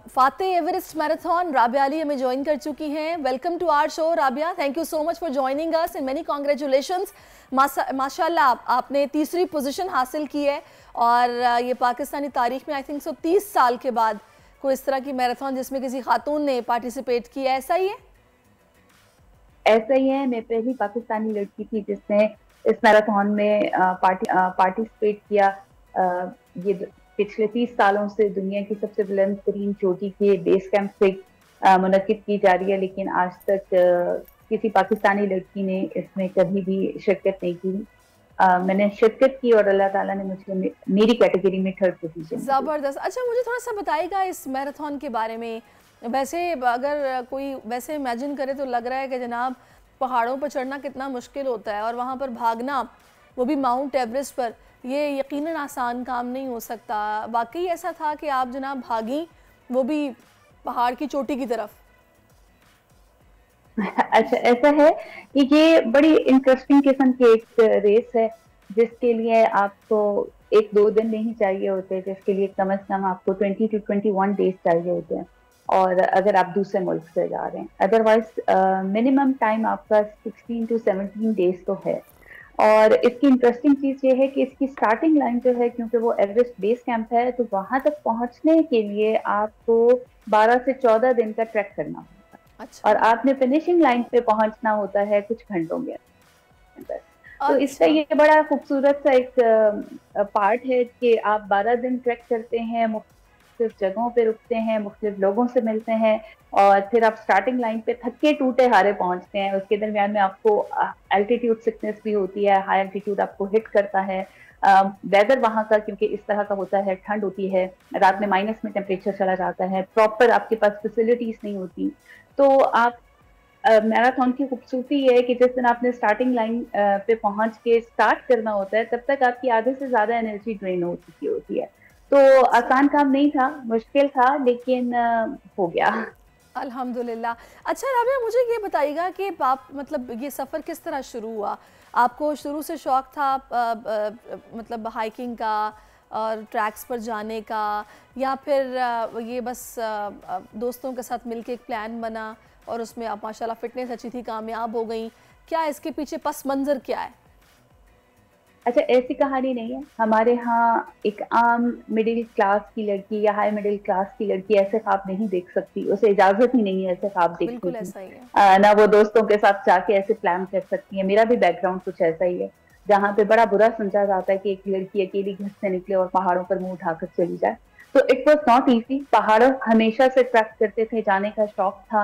फातेह एवरेस्ट मैराथन राबिया अली हमें ज्वाइन कर चुकी हैं। Welcome to our show Rabia, thank you so much for joining us and many congratulations. माशाल्लाह आपने तीसरी पोजीशन हासिल की है, और ये पाकिस्तानी तारीख में आई थिंक 30 साल के बाद कोई इस तरह की मैराथन जिसमें किसी खातून ने पार्टिसिपेट किया, ऐसा ही है? ऐसा ही है, मैं पहली पाकिस्तानी लड़की थी जिसने इस मैराथन में पार्टिसिपेट किया। ये पिछले 30 सालों से दुनिया की सबसे बुलंद तरीन चोटी के बेस कैंप से मुनक्किद की जा रही है, लेकिन आज तक किसी पाकिस्तानी लड़की ने इसमें कभी भी शिरकत नहीं की। मैंने शिरकत की और अल्लाह ताला ने मुझे मेरी कैटेगरी में 3rd पोजीशन। ज़बरदस्त। अच्छा, मुझे थोड़ा सा बताइएगा इस मैराथन के बारे में। वैसे अगर कोई वैसे इमेजिन करे तो लग रहा है कि जनाब पहाड़ों पर चढ़ना कितना मुश्किल होता है, और वहाँ पर भागना, वो भी माउंट एवरेस्ट पर, ये यकीनन आसान काम नहीं हो सकता। वाकई ऐसा था कि आप जनाब भागी, वो भी पहाड़ की चोटी की तरफ? अच्छा, ऐसा है कि ये बड़ी इंटरेस्टिंग किस्म की एक रेस है, जिसके लिए आपको 1-2 दिन नहीं चाहिए होते, जिसके लिए कम से कम आपको 20 to 21 डेज चाहिए होते हैं, और अगर आप दूसरे मुल्क से जा रहे हैं। अदरवाइज मिनिमम टाइम आपका 16 to 17 डेज तो है। और इसकी इंटरेस्टिंग चीज़ ये है कि इसकी स्टार्टिंग लाइन जो है, क्योंकि वो एवरेस्ट बेस कैंप है, तो वहाँ तक पहुँचने के लिए आपको 12 से 14 दिन का ट्रैक करना होता है। अच्छा। और आपने फिनिशिंग लाइन पे पहुँचना होता है कुछ घंटों के अंदर। तो इसका ये बड़ा खूबसूरत सा एक पार्ट है कि आप 12 दिन ट्रैक करते हैं, मुख्तलिफ जगहों पे रुकते हैं, मुख्तलिफ लोगों से मिलते हैं, और फिर आप स्टार्टिंग लाइन पे थके टूटे हारे पहुंचते हैं। उसके दरमियान में आपको एल्टीट्यूड सिकनेस भी होती है, हाई एल्टीट्यूड आपको हिट करता है, वेदर वहाँ का क्योंकि इस तरह का होता है, ठंड होती है, रात में माइनस में टेम्परेचर चला जाता है, प्रॉपर आपके पास फैसिलिटीज नहीं होती, तो आप मैराथन की खूबसूरती है कि जिस दिन आपने स्टार्टिंग लाइन पे पहुंच के स्टार्ट करना होता है, तब तक आपकी आधे से ज्यादा एनर्जी ड्रेन हो चुकी होती है। तो आसान काम नहीं था, मुश्किल था, लेकिन हो गया। अल्हम्दुलिल्लाह। अच्छा राबिया, मुझे ये बताइएगा कि आप मतलब ये सफ़र किस तरह शुरू हुआ? आपको शुरू से शौक़ था मतलब हाइकिंग का और ट्रैक्स पर जाने का, या फिर ये बस दोस्तों के साथ मिलके एक प्लान बना और उसमें आप माशाल्लाह फ़िटनेस अच्छी थी, कामयाब हो गई? क्या इसके पीछे पस मंज़र क्या है? अच्छा, ऐसी कहानी नहीं है। हमारे यहाँ एक आम मिडिल क्लास की लड़की या हाई मिडिल क्लास की लड़की ऐसे ख्वाब नहीं देख सकती, उसे इजाजत ही नहीं है ऐसे ख्वाब देखने बिल्कुल की। ऐसा ही है। ना वो दोस्तों के साथ जाके ऐसे प्लान कर सकती है। मेरा भी बैकग्राउंड कुछ ऐसा ही है, जहाँ पे बड़ा बुरा समझा जाता है कि एक लड़की अकेली घर से निकले और पहाड़ों पर मुंह उठाकर चली जाए। तो इट वॉज नॉट ईजी। पहाड़ हमेशा से ट्रैक करते थे, जाने का शौक था।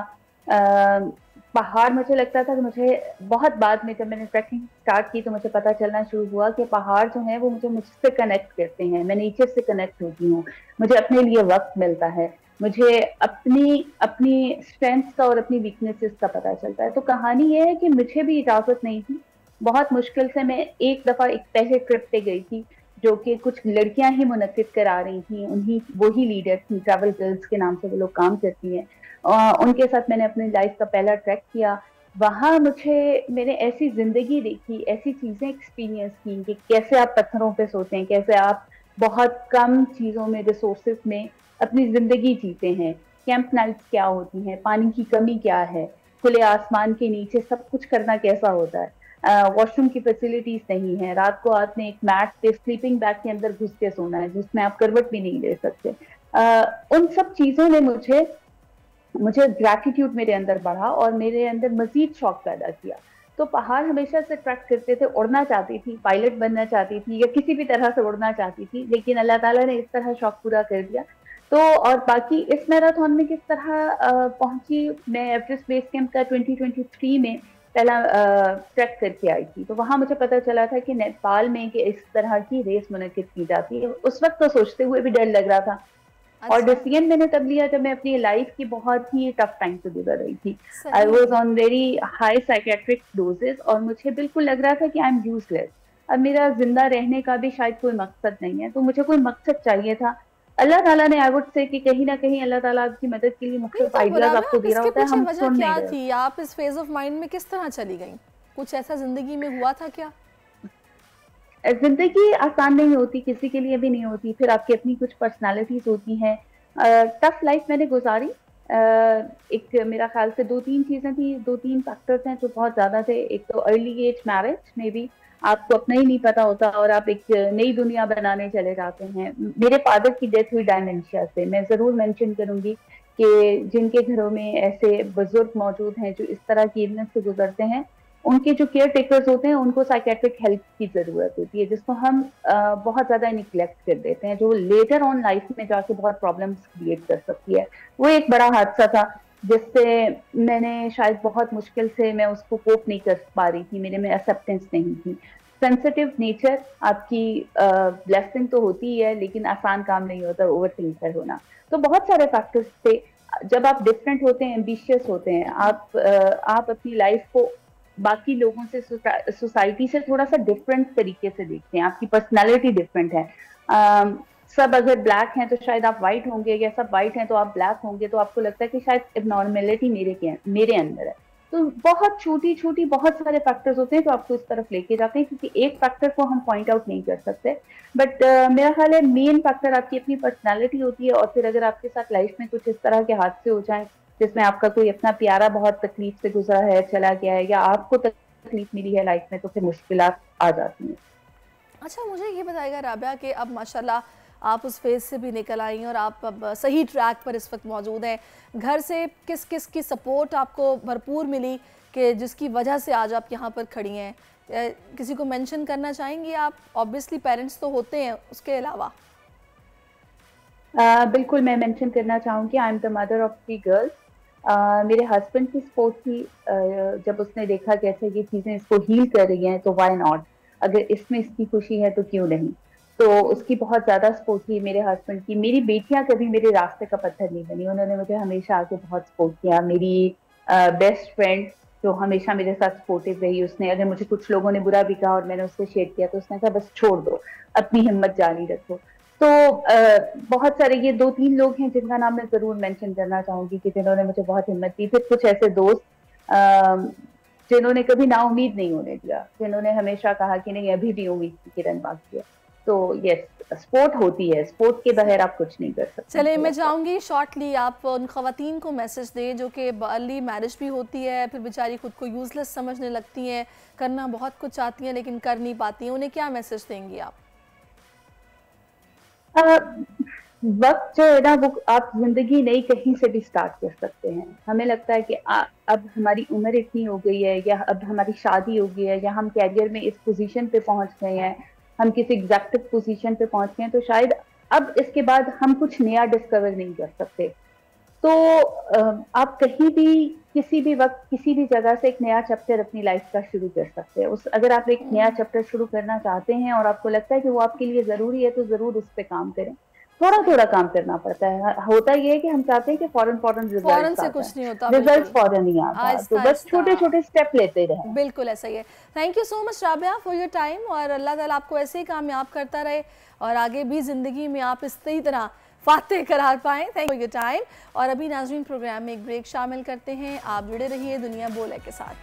पहाड़ मुझे लगता था कि मुझे बहुत बाद में जब मैंने ट्रैकिंग स्टार्ट की तो मुझे पता चलना शुरू हुआ कि पहाड़ जो है वो मुझे मुझसे कनेक्ट करते हैं। मैं नेचर से कनेक्ट होती हूँ, मुझे अपने लिए वक्त मिलता है, मुझे अपनी अपनी स्ट्रेंथ्स का और अपनी वीकनेसेस का पता चलता है। तो कहानी ये है कि मुझे भी इजाजत नहीं थी। बहुत मुश्किल से मैं एक दफा एक पहले ट्रिप पे गई थी, जो कि कुछ लड़कियां ही मुनक्किद करा रही थी। उन्हीं वो ही लीडर थी, ट्रैवल गर्ल्स के नाम से वो लोग काम करती हैं। उनके साथ मैंने अपनी लाइफ का पहला ट्रैक किया। वहां मैंने ऐसी जिंदगी देखी, ऐसी चीजें एक्सपीरियंस की कि कैसे आप पत्थरों पे सोते हैं, कैसे आप बहुत कम चीजों में, रिसोर्सेज में अपनी जिंदगी जीते हैं। कैंप नाइट्स क्या होती हैं, पानी की कमी क्या है, खुले आसमान के नीचे सब कुछ करना कैसा होता है। वॉशरूम की फैसिलिटीज नहीं है, रात को आपने एक मैट पे स्लीपिंग बैग के अंदर घुस के सोना है जिसमें आप करवट भी नहीं ले सकते। उन सब चीजों ने मुझे ग्रैटिट्यूड मेरे अंदर बढ़ा और मेरे अंदर मजीद शौक पैदा किया। तो पहाड़ हमेशा से ट्रैक करते थे, उड़ना चाहती थी, पायलट बनना चाहती थी या किसी भी तरह से उड़ना चाहती थी, लेकिन अल्लाह ताला ने इस तरह शौक पूरा कर दिया। तो और बाकी इस मैराथन में किस तरह पहुंची, मैं एवरेस्ट बेस कैंप का 2023 में पहला ट्रैक करके आई थी। तो वहां मुझे पता चला था कि नेपाल में कि इस तरह की रेस मुनक्किद की जाती है। उस वक्त तो सोचते हुए भी डर लग रहा था। अच्छा। और डिसीजन मैंने तब लिया जब मैं अपनी लाइफ की बहुत ही टफ टाइम से गुजर रही थी। सही आई है। Was on very high psychiatric doses और मुझे बिल्कुल लग रहा था कि आई एम यूजलेस। अब मेरा जिंदा रहने का भी शायद कोई मकसद नहीं है, तो मुझे कोई मकसद चाहिए था। अल्लाह ताला ने, आई वुड से कि कहीं ना कहीं अल्लाह ताला आपकी मदद के लिए नहीं मुख्तलिफ तो आइडियाज राबिया, आपको आप दे रहा इसके होता है, पीछे हम वजह सुन क्या नहीं रहे। थी? आप इस फेज ऑफ माइंड में किस तरह चली गई? कुछ ऐसा जिंदगी में हुआ था क्या? जिंदगी आसान नहीं होती, किसी के लिए भी नहीं होती। फिर आपकी अपनी कुछ पर्सनालिटीज होती हैं। टफ लाइफ मैंने गुजारी। एक मेरा ख्याल से 2-3 चीजें थी, 2-3 फैक्टर्स हैं जो बहुत ज्यादा थे। एक तो अर्ली एज मैरिज, में भी आपको अपना ही नहीं पता होता और आप एक नई दुनिया बनाने चले जाते हैं। मेरे फादर की डेथ हुई डायमेंशिया से। मैं जरूर मेंशन करूंगी कि जिनके घरों में ऐसे बुजुर्ग मौजूद हैं जो इस तरह की इलनेस से गुजरते हैं, उनके जो केयर टेकर्स होते हैं उनको साइकेट्रिक हेल्प की जरूरत होती है, जिसको हम बहुत ज्यादा निग्लेक्ट कर देते हैं, जो लेटर ऑन लाइफ में जाके बहुत प्रॉब्लम्स क्रिएट कर सकती है। वो एक बड़ा हादसा था जिससे मैंने शायद बहुत मुश्किल से मैं उसको कोप नहीं कर पा रही थी, मेरे में एक्सेप्टेंस नहीं थी। सेंसिटिव नेचर आपकी ब्लेसिंग तो होती है, लेकिन आसान काम नहीं होता ओवर थिंकर होना। तो बहुत सारे फैक्टर्स थे। जब आप डिफरेंट होते हैं, एम्बिशियस होते हैं, आप अपनी लाइफ को बाकी लोगों से, सोसाइटी से थोड़ा सा डिफरेंट तरीके से देखते हैं, आपकी पर्सनालिटी डिफरेंट है। सब अगर ब्लैक हैं तो शायद आप वाइट होंगे, या सब वाइट हैं तो आप ब्लैक होंगे, तो आपको लगता है कि शायद एबनॉर्मेलिटी मेरे अंदर है। तो बहुत छोटी छोटी बहुत सारे फैक्टर्स होते हैं जो आपको इस तरफ लेके जाते हैं, क्योंकि एक फैक्टर को हम पॉइंट आउट नहीं कर सकते। बट मेरा ख्याल है मेन फैक्टर आपकी अपनी पर्सनालिटी होती है। और फिर अगर आपके साथ लाइफ में कुछ इस तरह के हादसे हो जाए जिसमें आपका कोई अपना प्यारा बहुत तकलीफ से गुजरा है, चला गया है, या आपको तकलीफ मिली है लाइफ में, तो फिर मुश्किलात आ जाती हैं। अच्छा, मुझे ये बताइएगा राबिया कि अब माशाल्लाह आप उस फेज़ से भी निकल आई और आप अब सही ट्रैक पर इस वक्त मौजूद हैं। घर से किस किस की सपोर्ट आपको भरपूर मिली कि जिसकी वजह से आज आप यहाँ पर खड़ी हैं? किसी को मेंशन करना चाहेंगी आप? ऑब्वियसली पेरेंट्स तो होते हैं, उसके अलावा। बिल्कुल, मैं मेंशन करना चाहूँगी, I am the mother of 3 girls. मेरे हस्बैंड की सपोर्ट थी। जब उसने देखा कैसे ये चीज़ें इसको हील कर रही हैं तो व्हाई नॉट। अगर इसमें इसकी खुशी है तो क्यों नहीं। तो उसकी बहुत ज्यादा सपोर्ट की मेरे हस्बैंड की। मेरी बेटियां कभी मेरे रास्ते का पत्थर नहीं बनी, उन्होंने मुझे हमेशा आके बहुत सपोर्ट किया। मेरी बेस्ट फ्रेंड जो हमेशा मेरे साथ सपोर्टिव रही, उसने अगर मुझे कुछ लोगों ने बुरा भी कहा और मैंने उससे शेयर किया तो उसने कहा बस छोड़ दो, अपनी हिम्मत जारी रखो। तो बहुत सारे ये 2-3 लोग हैं जिनका नाम मैं जरूर मेंशन करना चाहूंगी कि जिन्होंने मुझे बहुत हिम्मत दी। फिर कुछ ऐसे दोस्त जिन्होंने कभी ना उम्मीद नहीं होने दिया, जिन्होंने हमेशा कहा कि नहीं अभी भी उम्मीद की किरण बाकी है। तो यस, स्पोर्ट होती है, स्पोर्ट के बगैर आप कुछ नहीं कर सकते। चलिए मैं चाहूँगी शॉर्टली आप उन खवातीन को मैसेज दें जो कि अर्ली मैरिज भी होती है, फिर बेचारी खुद को यूजलेस समझने लगती हैं, करना बहुत कुछ चाहती हैं लेकिन कर नहीं पाती हैं, उन्हें क्या मैसेज देंगी आप? वक्त जो है ना वो आप जिंदगी नई कहीं से भी स्टार्ट कर सकते हैं। हमें लगता है कि अब हमारी उम्र इतनी हो गई है, या अब हमारी शादी हो गई है, या हम कैरियर में इस पोजीशन पे पहुंच गए हैं, हम किसी एग्जैक्टिव पोजीशन पे पहुंच गए हैं, तो शायद अब इसके बाद हम कुछ नया डिस्कवर नहीं कर सकते। तो आप कहीं भी किसी भी वक्त किसी भी जगह से एक नया चैप्टर अपनी लाइफ का शुरू कर सकते हैं। अगर आप एक नया चैप्टर शुरू करना चाहते हैं और आपको लगता है कि वो आपके लिए जरूरी है तो जरूर उस पर काम करें। थोड़ा थोड़ा काम करना पड़ता है। होता ये है कि हम चाहते हैं कि फौरन फौरन से कुछ नहीं होता, रिजल्ट फौरन नहीं आता, तो बस छोटे छोटे स्टेप लेते रहें। बिल्कुल ऐसा ही है। Thank you so much Rabia for your time, और अल्लाह ताला आपको ऐसे ही कामयाब करता रहे और आगे भी जिंदगी में आप इसी तरह फातेह करार पाएं। Thank you for your time. और अभी नाज़रीन प्रोग्राम में एक ब्रेक शामिल करते हैं, आप जुड़े रहिए दुनिया बोले के साथ।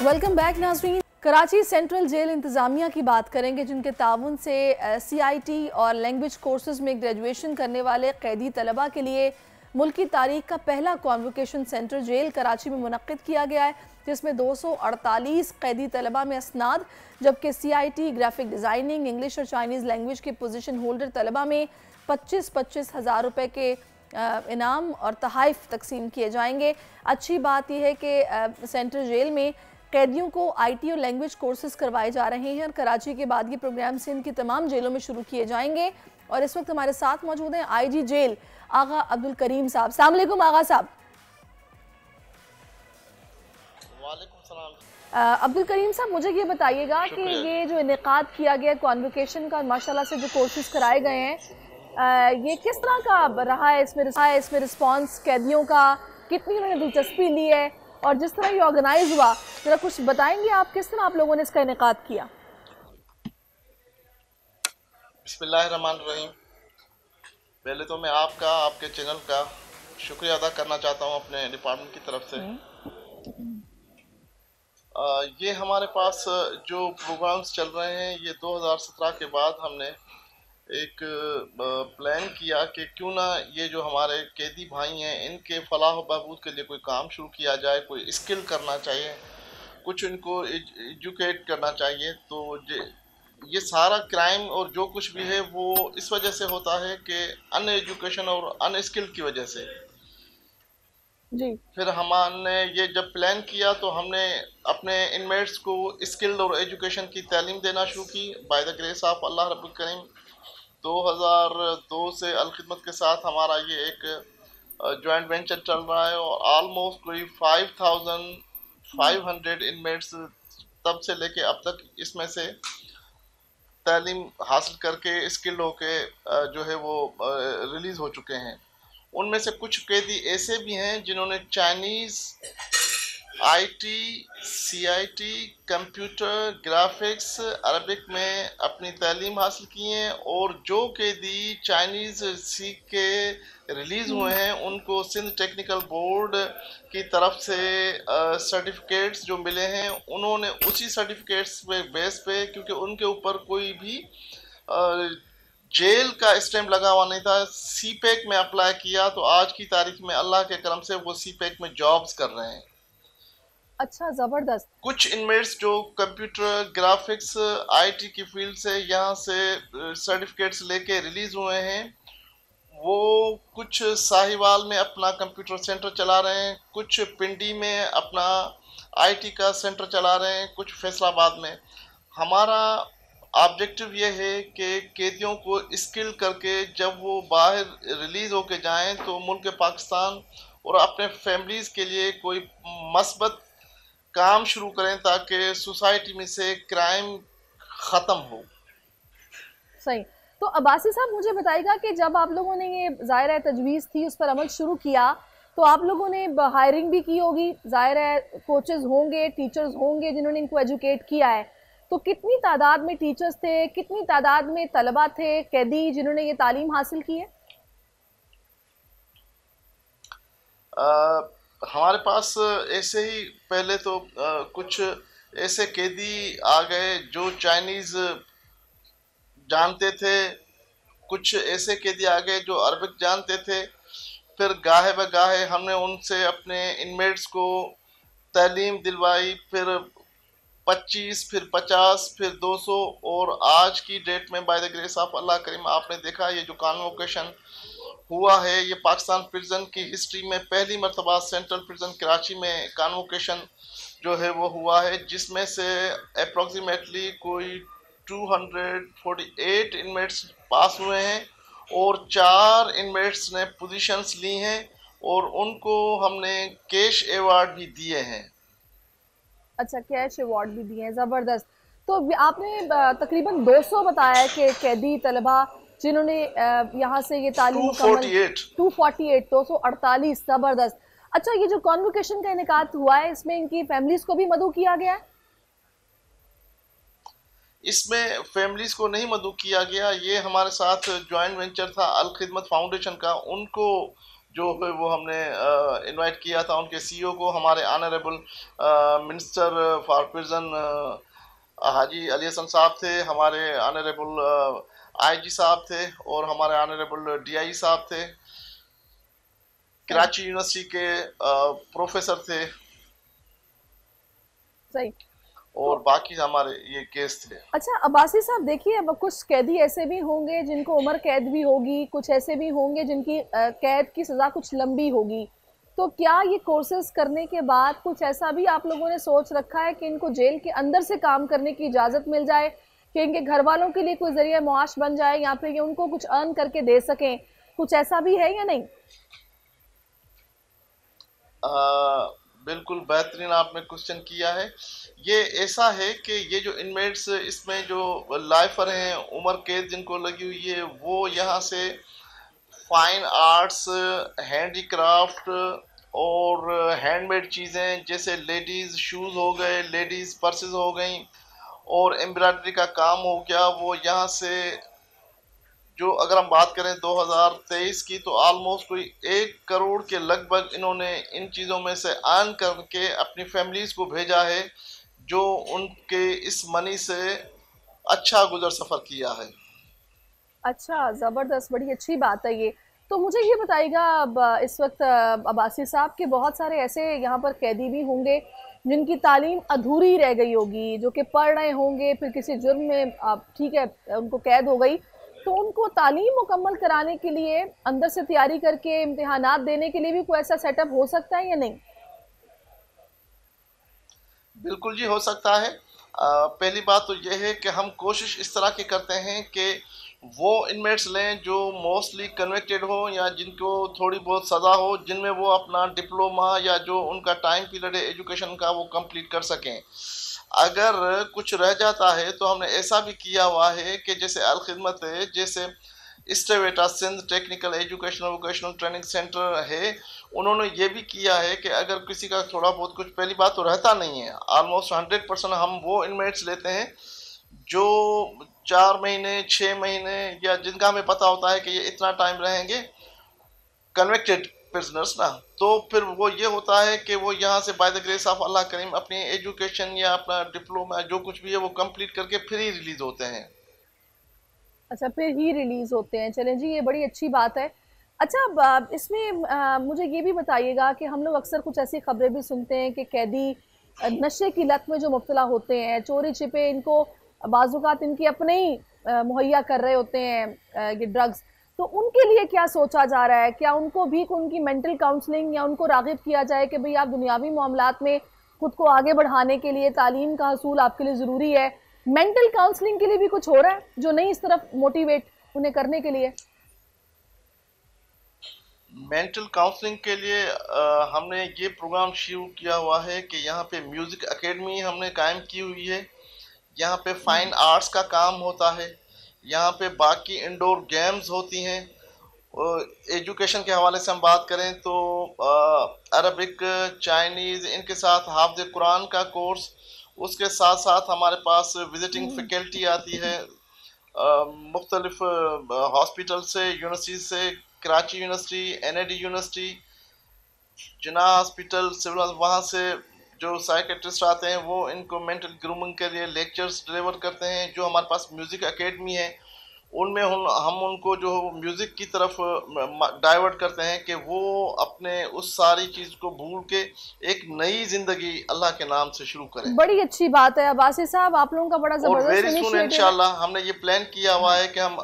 वेलकम बैक नाज़रीन। कराची सेंट्रल जेल इंतज़ामिया की बात करेंगे, जिनके ताउन से CIT और लैंग्वेज कोर्सेज में ग्रेजुएशन करने वाले कैदी तलबा के लिए मुल्क की तारीख का पहला कॉन्वोकेशन सेंटर जेल कराची में मुनक्किद किया गया है, जिसमें 248 कैदी तलबा में असनाद, जबकि CIT, ग्राफिक डिज़ाइनिंग, इंग्लिश और चाइनीज़ लैंग्वेज के पोजीशन होल्डर तलबा में 25-25 हज़ार रुपये के इनाम और तहाइफ तकसीम किए जाएंगे। अच्छी बात यह है कि सेंट्रल जेल में कैदियों को IT और लैंग्वेज कोर्सेज करवाए जा रहे हैं और कराची के बाद ये प्रोग्राम सिंध की तमाम जेलों में शुरू किए जाएंगे। और इस वक्त हमारे साथ मौजूद हैं IG जेल आगा अब्दुल करीम साहब। अस्सलाम वालेकुम आगा साहब। वालेकुम सलाम। अब्दुल करीम साहब, मुझे ये बताइएगा कि ये जो इनेकाद किया गया कॉन्वोकेशन का, माशाल्लाह से जो कोर्सेज कराए गए हैं, ये किस तरह का रहा है? इसमें रिस्पॉन्स कैदियों का, कितनी उन्होंने दिलचस्पी ली है, और जिस तरह ये ऑर्गेनाइज हुआ, जरा कुछ बताएंगे आप किस तरह आप लोगों ने इसका इनेकाद किया? बिस्मिल्लाहिर्रहमानिर्रहीम। पहले तो मैं आपके चैनल का शुक्रिया अदा करना चाहता हूं अपने डिपार्टमेंट की तरफ से। ये हमारे पास जो प्रोग्राम्स चल रहे हैं, ये 2017 के बाद हमने एक प्लान किया कि क्यों ना ये जो हमारे कैदी भाई हैं, इनके फलाह बहबूद के लिए कोई काम शुरू किया जाए, कोई स्किल करना चाहिए, कुछ इनको एजुकेट करना चाहिए। तो ये सारा क्राइम और जो कुछ भी है वो इस वजह से होता है कि अन एजुकेशन और अन स्किल की वजह से जी। फिर हमने ये जब प्लान किया तो हमने अपने इनमेट्स को स्किल्ड और एजुकेशन की तालीम देना शुरू की बाय द ग्रेस ऑफ अल्लाह रब्बुल करीम। 2002 से अलखिदमत के साथ हमारा ये एक जॉइंट वेंचर चल रहा है और ऑलमोस्ट कोई 5500 इनमेट्स तब से लेके अब तक इसमें से तालीम हासिल करके स्किल्ड होके जो है वो रिलीज़ हो चुके हैं। उनमें से कुछ कैदी ऐसे भी हैं जिन्होंने Chinese, IT, CIT, computer, graphics, Arabic में अपनी तालीम हासिल की हैं, और जो कैदी चाइनीज़ सीख के रिलीज़ हुए हैं उनको सिंध टेक्निकल बोर्ड की तरफ से सर्टिफिकेट्स जो मिले हैं, उन्होंने उसी सर्टिफिकेट्स पे बेस पे, क्योंकि उनके ऊपर कोई भी जेल का स्टैम्प लगा हुआ नहीं था, CPEC में अप्लाई किया तो आज की तारीख में अल्लाह के करम से वो CPEC में जॉब्स कर रहे हैं। अच्छा, जबरदस्त। कुछ इनमेट्स जो कंप्यूटर, ग्राफिक्स, IT की फील्ड से यहाँ से सर्टिफिकेट्स लेके रिलीज हुए हैं, वो कुछ साहिवाल में अपना कंप्यूटर सेंटर चला रहे हैं, कुछ पिंडी में अपना IT का सेंटर चला रहे हैं, कुछ फैसलाबाद में। हमारा ऑब्जेक्टिव ये है कि कैदियों को स्किल करके जब वो बाहर रिलीज होके जाएं तो मुल्क पाकिस्तान और अपने फैमिलीज के लिए कोई मस्बत काम शुरू करें ताकि सोसाइटी में से क्राइम ख़त्म हो। सही। तो अब्बासी साहब मुझे बताइएगा कि जब आप लोगों ने ये ज़ाहिर है तजवीज़ थी उस पर अमल शुरू किया तो आप लोगों ने हायरिंग भी की होगी, ज़ाहिर है कोचेज़ होंगे, टीचर्स होंगे जिन्होंने इनको एजुकेट किया है, तो कितनी तादाद में टीचर्स थे, कितनी तादाद में तलबा थे, कैदी जिन्होंने ये तालीम हासिल की है? हमारे पास ऐसे ही पहले तो कुछ ऐसे कैदी आ गए जो चाइनीज़ जानते थे, कुछ ऐसे कैदी आ गए जो अरबिक जानते थे। फिर गाहे बगाहे हमने उनसे अपने इनमेट्स को तालीम दिलवाई, फिर 25, फिर 50, फिर 200 और आज की डेट में बाय द ग्रेस ऑफ अल्लाह करीम आपने देखा ये जो कॉन्वोकेशन हुआ है ये पाकिस्तान प्रिजन की हिस्ट्री में पहली मरतबा सेंट्रल प्रिजन कराची में कॉन्वोकेशन जो है वो हुआ है, जिसमें से अप्रॉक्सीमेटली कोई 248 इनमेट्स पास हुए हैं और 4 इनमेट्स ने पोजीशंस ली हैं और उनको हमने कैश अवार्ड भी दिए हैं। अच्छा, कैश अवार्ड भी दिए हैं, ज़बरदस्त। तो आपने तकरीबन 200 बताया कि कैदी तलबा जिन्होंने यहाँ से ये तालीम मुकम्मल 248 248, ज़बरदस्त। अच्छा, ये जो कॉन्वोकेशन का इनेकाद हुआ है इसमें इनकी फैमिलीज को भी मदऊ किया गया है? इसमें फैमिलीज को नहीं मदऊ किया गया, ये हमारे साथ जॉइंट वेंचर था अल खिदमत फाउंडेशन का, उनको जो है वो हमने इनवाइट किया था, उनके सीईओ को, हमारे honourable minister for prison Haji Ali Hasan साहब थे, हमारे ऑनरेबल आईजी साहब थे और हमारे ऑनरेबल डीआई साहब थे, कराची यूनिवर्सिटी के प्रोफेसर थे। सही। और बाकी हमारे ये केस थे। अच्छा अब्बासी साहब, देखिए अब कुछ कैदी ऐसे भी होंगे जिनको उम्र कैद भी होगी, कुछ ऐसे भी होंगे जिनकी कैद की सज़ा कुछ लंबी होगी, तो क्या ये कोर्सेज करने के बाद कुछ ऐसा भी आप लोगों ने सोच रखा है कि इनको जेल के अंदर से काम करने की इजाज़त मिल जाए, कि इनके घर वालों के लिए कोई ज़रिया मुआश बन जाए या फिर ये उनको कुछ अर्न करके दे सकें, कुछ ऐसा भी है या नहीं? बिल्कुल बेहतरीन आपने क्वेश्चन किया है। ये ऐसा है कि ये जो इनमेट्स इसमें जो लाइफर हैं, उम्र कैद जिनको लगी हुई है, वो यहाँ से फाइन आर्ट्स, हैंडीक्राफ्ट और हैंडमेड चीज़ें जैसे लेडीज़ शूज़ हो गए, लेडीज़ पर्सेस हो गई और एम्ब्रॉयडरी का काम हो गया, वो यहाँ से जो अगर हम बात करें 2023 की तो ऑलमोस्ट कोई 1 करोड़ के लगभग इन्होंने इन चीज़ों में से अर्न करके अपनी फैमिलीज़ को भेजा है, जो उनके इस मनी से अच्छा गुजर सफ़र किया है। अच्छा, ज़बरदस्त, बड़ी अच्छी बात है ये। तो मुझे ये बताइएगा, अब इस वक्त अब्बासी साहब के बहुत सारे ऐसे यहाँ पर कैदी भी होंगे जिनकी तालीम अधूरी रह गई होगी, जो कि पढ़ रहे होंगे, फिर किसी जुर्म में ठीक है उनको कैद हो गई, तो उनको तालीम मुकम्मल कराने के लिए अंदर से तैयारी करके इम्तिहानात देने के लिए भी कोई ऐसा सेटअप हो सकता है या नहीं? बिल्कुल जी, हो सकता है। पहली बात तो यह है कि हम कोशिश इस तरह की करते हैं कि वो इनमेट्स लें जो मोस्टली कन्विक्टेड हो या जिनको थोड़ी बहुत सज़ा हो, जिनमें वो अपना डिप्लोमा या जो उनका टाइम पीरियड है एजुकेशन का वो कंप्लीट कर सकें। अगर कुछ रह जाता है तो हमने ऐसा भी किया हुआ है कि जैसे अल खिदमत है, जैसे STEVTA Sindh technical educational vocational training centre है, उन्होंने ये भी किया है कि अगर किसी का थोड़ा बहुत कुछ, पहली बात तो रहता नहीं है, ऑलमोस्ट 100% हम वो इनमेट्स लेते हैं जो 4 महीने 6 महीने या जिनका हमें पता होता है कि ये इतना टाइम रहेंगे कन्विक्टेड प्रिजनर्स ना, तो फिर वो ये होता है कि वो यहाँ से बाय द ग्रेस ऑफ अल्लाह करीम अपनी एजुकेशन या अपना डिप्लोमा जो कुछ भी है वो कंप्लीट करके फिर ही रिलीज होते हैं। अच्छा, फिर ही रिलीज होते हैं। चलें जी, ये बड़ी अच्छी बात है। अच्छा, इसमें मुझे ये भी बताइएगा कि हम लोग अक्सर कुछ ऐसी खबरें भी सुनते हैं कि कैदी नशे की लत में जो मुब्तला होते हैं, चोरी छिपे इनको बाज़ुकात इनकी अपने ही मुहैया कर रहे होते हैं ये ड्रग्स, तो उनके लिए क्या सोचा जा रहा है? क्या उनको भी उनकी मेंटल काउंसलिंग या उनको राग़िब किया जाए कि भाई आप दुनियावी मामलात में खुद को आगे बढ़ाने के लिए तालीम का हसूल आपके लिए ज़रूरी है, मेंटल काउंसलिंग के लिए भी कुछ हो रहा है जो नहीं इस तरफ मोटिवेट उन्हें करने के लिए? मेंटल काउंसलिंग के लिए हमने ये प्रोग्राम शुरू किया हुआ है कि यहाँ पे म्यूजिक एकेडमी हमने कायम की हुई है। यहाँ पे फाइन आर्ट्स का काम होता है, यहाँ पे बाकी इंडोर गेम्स होती हैं। एजुकेशन के हवाले से हम बात करें तो अरबिक, चाइनीज़, इनके साथ हाफ़िज़ कुरान का कोर्स, उसके साथ साथ हमारे पास विजिटिंग फैकल्टी आती है मुख्तलिफ हॉस्पिटल से, यूनिवर्सिटी से, कराची यूनिवर्सिटी, एनएडी यूनिवर्सिटी, जिन्ना हॉस्पिटल, सिविल, वहाँ से जो साइकेट्रिस्ट आते हैं वो इनको मेंटल ग्रूमिंग के लिए लेक्चर्स डिलीवर करते हैं। जो हमारे पास म्यूज़िक एकेडमी है उनमें हम उनको जो म्यूज़िक की तरफ डाइवर्ट करते हैं कि वो अपने उस सारी चीज़ को भूल के एक नई ज़िंदगी अल्लाह के नाम से शुरू करें। बड़ी अच्छी बात है अब्बासी साहब, आप लोगों का बड़ा और वेरी जबरदस्त सून इंशाल्लाह हमने ये प्लान किया हुआ है कि हम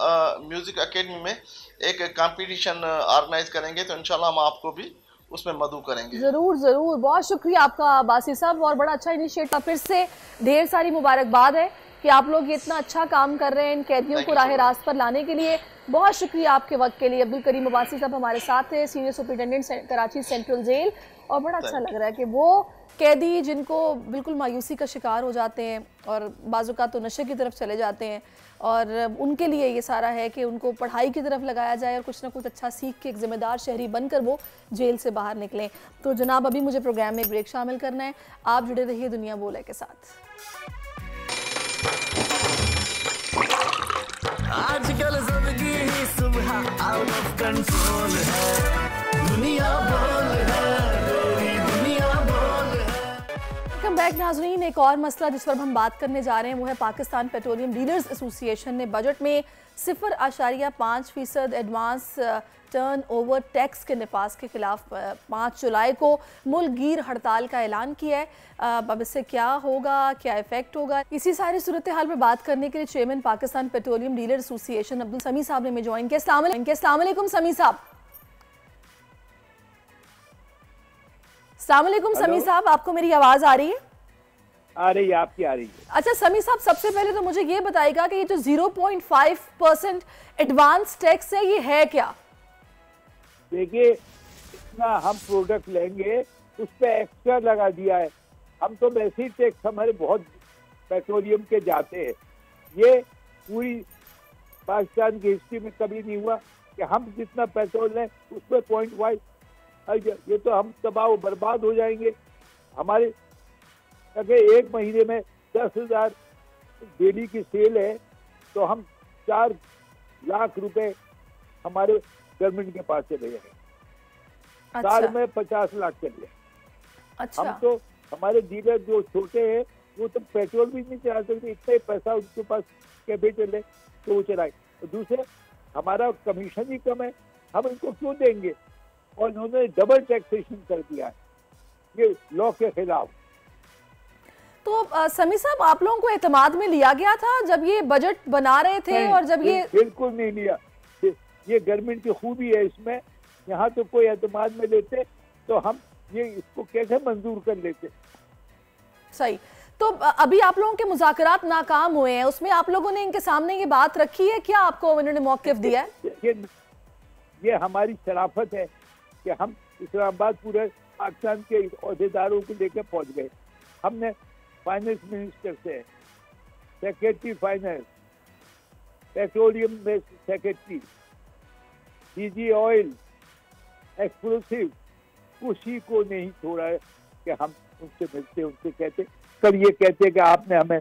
म्यूज़िक एकेडमी में एक कंपटीशन ऑर्गेनाइज करेंगे, तो इंशाल्लाह हम आपको भी उसमें मदऊ करेंगे। जरूर जरूर, बहुत शुक्रिया आपका अब्बासी साहब, और बड़ा अच्छा इनिशिएटिव। फिर से ढेर सारी मुबारकबाद है कि आप लोग ये इतना अच्छा काम कर रहे हैं इन कैदियों को राह रास्त पर लाने के लिए। बहुत शुक्रिया आपके वक्त के लिए। अब्दुल करीम अब्बासी साहब हमारे साथ थे, senior superintendent Karachi central jail, और बड़ा अच्छा लग रहा है कि वो कैदी जिनको बिल्कुल मायूसी का शिकार हो जाते हैं और बाज़ तो नशे की तरफ चले जाते हैं, और उनके लिए ये सारा है कि उनको पढ़ाई की तरफ लगाया जाए और कुछ ना कुछ अच्छा सीख के एक ज़िम्मेदार शहरी बनकर वो जेल से बाहर निकलें। तो जनाब अभी मुझे प्रोग्राम में ब्रेक शामिल करना है, आप जुड़े रहिए दुनिया बोले के साथ। आजकल सबकी ही सुबह आउट ऑफ कंट्रोल है, दुनिया बोल है, तेरी दुनिया बोल है। वेलकम बैक नाज़रीन। एक और मसला जिस पर हम बात करने जा रहे हैं वो है पाकिस्तान पेट्रोलियम डीलर्स एसोसिएशन ने बजट में 0.5% एडवांस टर्न ओवर टैक्स के नफाज के खिलाफ 5 जुलाई को मुल्कगीर हड़ताल का ऐलान किया है। अब इससे क्या होगा, क्या इफेक्ट होगा, इसी सारी सूरत हाल पर बात करने के लिए chairman Pakistan petroleum dealer association Abdul समी साहब ने हमें ज्वाइन किया। अस्सलाम वालेकुम समी साहब। अस्सलाम वालेकुम समी साहब, आपको मेरी आवाज़ आ रही है? आ रही है, आपकी आ रही है। अच्छा समी साहब, सबसे पहले तो मुझे ये बताइएगा कि ये जो 0.5% एडवांस टैक्स है ये है क्या? देखिए, इतना हम प्रोडक्ट लेंगे उस पर एक्स्ट्रा लगा दिया है। हम तो वैसे ही टैक्स हमारे बहुत पेट्रोलियम के जाते हैं। ये पूरी पाकिस्तान की हिस्ट्री में कभी नहीं हुआ कि हम जितना पेट्रोल लें उस पर 0.5, ये तो हम तबाह बर्बाद हो जाएंगे। हमारे अगर एक महीने में 10,000 डेली की सेल है तो हम 4 लाख रुपए हमारे गवर्नमेंट के पास चले जाएंगे। अच्छा। साल में 50 लाख चले। अच्छा। हम तो हमारे डीलर जो छोटे हैं वो तो पेट्रोल भी नहीं चला सकते, इतना ही पैसा उनके पास कैपिटल है तो वो चलाए। तो दूसरे हमारा कमीशन ही कम है, हम इनको क्यों देंगे? और उन्होंने डबल टैक्सेशन कर दिया है, ये लॉ के खिलाफ। तो समी साहब, आप लोगों को एतमाद में लिया गया था जब ये बजट बना रहे थे? और जब ये बिल्कुल नहीं लिया, ये गवर्नमेंट की खूबी है इसमें। यहाँ तो कोई एतमाद में लेते तो हम ये इसको कैसे मंजूर कर लेते। सही। तो अभी आप लोगों के मुज़ाकरात नाकाम हुए हैं, उसमें आप लोगों ने इनके सामने ये बात रखी है क्या? आपको इन्होंने मौक़िफ़ दिया है? ये हमारी शराफत है कि हम इस्लामाबाद पूरे पाकिस्तान के अहदेदारों को लेकर पहुंच गए। हमने फाइनेंस मिनिस्टर से, सेक्रेटरी फाइनेंस, पेट्रोलियम में सेक्रेटरी, डीजी ऑयल, एक्सप्लोसिव, किसी को नहीं छोड़ा है कि हम उनसे मिलते, उनसे कहते। कल ये कहते कि आपने हमें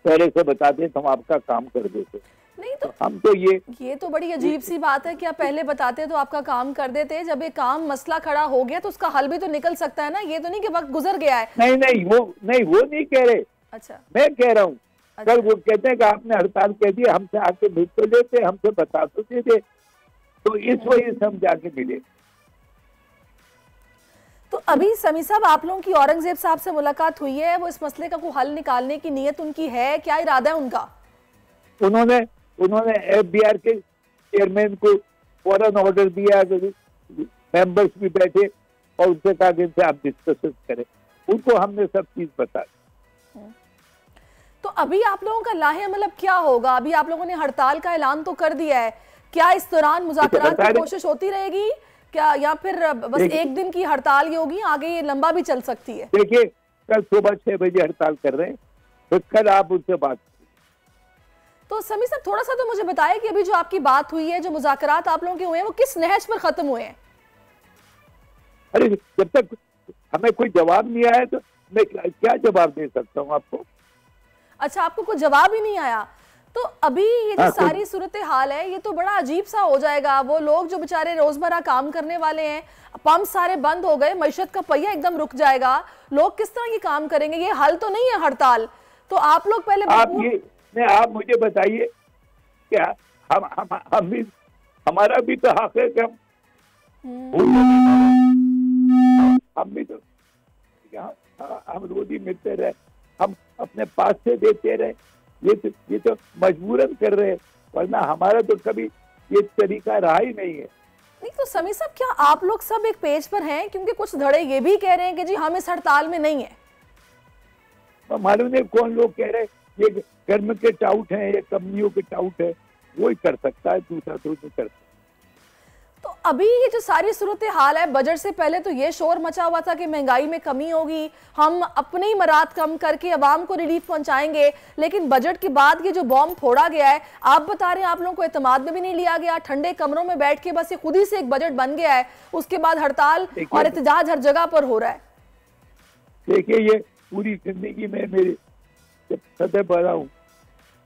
पहले से बता दें तो हम आपका काम कर देते। नहीं तो हम तो ये तो बड़ी अजीब सी बात है कि आप पहले बताते तो आपका काम कर देते। जब ये काम मसला खड़ा हो गया तो उसका हल भी तो निकल सकता है ना, ये तो नहीं कि वक्त गुजर गया है। नहीं वो नहीं कह रहे। अच्छा, मैं कह रहा हूँ अच्छा। कल वो कहते हैं कि आपने हड़ताल कह दी, हमसे आके मिल तो लेते, हमसे बता तो देते, तो इस वजह से हम जाके मिले। तो अभी समी साहब, आप लोगों की औरंगजेब साहब से मुलाकात हुई है, वो इस मसले का कोई हल निकालने की नीयत उनकी है? क्या इरादा है उनका? उन्होंने एफबीआर के चेयरमैन को फौरन ऑर्डर दिया, मेंबर्स भी बैठे और उनसे कहा कि इनसे आप डिस्कशन करें। उनको हमने सब चीज बता दी। तो अभी आप लोगों का लाहे मतलब क्या होगा? अभी आप लोगों ने हड़ताल का ऐलान तो कर दिया है, क्या इस दौरान मुज़ाकरात की कोशिश होती रहेगी क्या, या फिर बस एक दिन की हड़ताल ही होगी, आगे ये लंबा भी चल सकती है? देखिए, कल सुबह 6 बजे हड़ताल कर रहे हैं, तो कल आप उनसे बात। तो समी साहब थोड़ा सा तो मुझे बताइए कि अभी जो आपकी बात हुई है, जो मुज़ाकरात आप लोगों के हुए हैं, वो किस नहज पर खत्म हुए हैं? अरे जब तक हमें कोई जवाब नहीं आया तो मैं क्या जवाब दे सकता हूँ आपको? अच्छा, आपको कोई जवाब ही नहीं आया। तो अभी ये जो सारी सूरत हाल है, ये तो बड़ा अजीब सा हो जाएगा। वो लोग जो बेचारे रोजमर्रा काम करने वाले हैं, पंप सारे बंद हो गए, मईशत का पहिया एकदम रुक जाएगा, लोग किस तरह की काम करेंगे? ये हल तो नहीं है हड़ताल। तो आप लोग पहले आप मुझे बताइए, क्या हम भी, हमारा भी तो हक है कि हम भी तो हम रोज ही मिलते रहे, हम अपने पास से देते रहे, ये तो मजबूरन कर रहे हैं, वरना हमारा तो कभी ये तरीका रहा ही नहीं है। नहीं तो समी साहब, क्या आप लोग सब एक पेज पर हैं? क्योंकि कुछ धड़े ये भी कह रहे हैं कि जी हम इस हड़ताल में नहीं है। मालूम नहीं कौन लोग कह रहे हैं ये गर्म के टाउट हैं, ये कंपनियों के टाउट है, वो ही कर सकता है, दूसरा तो नहीं कर सकता। तो अभी ये जो सारी सूरत हाल है, बजट से पहले तो ये शोर मचा हुआ था कि महंगाई में कमी होगी, हम अपने ही मराद कम करके अवाम को रिलीफ पहुंचाएंगे, लेकिन बजट के बाद ये जो बॉम्ब फोड़ा गया है, आप बता रहे हैं आप लोगों को एतमाद में भी नहीं लिया गया, ठंडे कमरों में बैठ के बस ये खुद ही से एक बजट बन गया है, उसके बाद हड़ताल और एहतजाज हर जगह पर हो रहा है। देखिए, ये पूरी जिंदगी में मेरे जब सदर बना हूँ,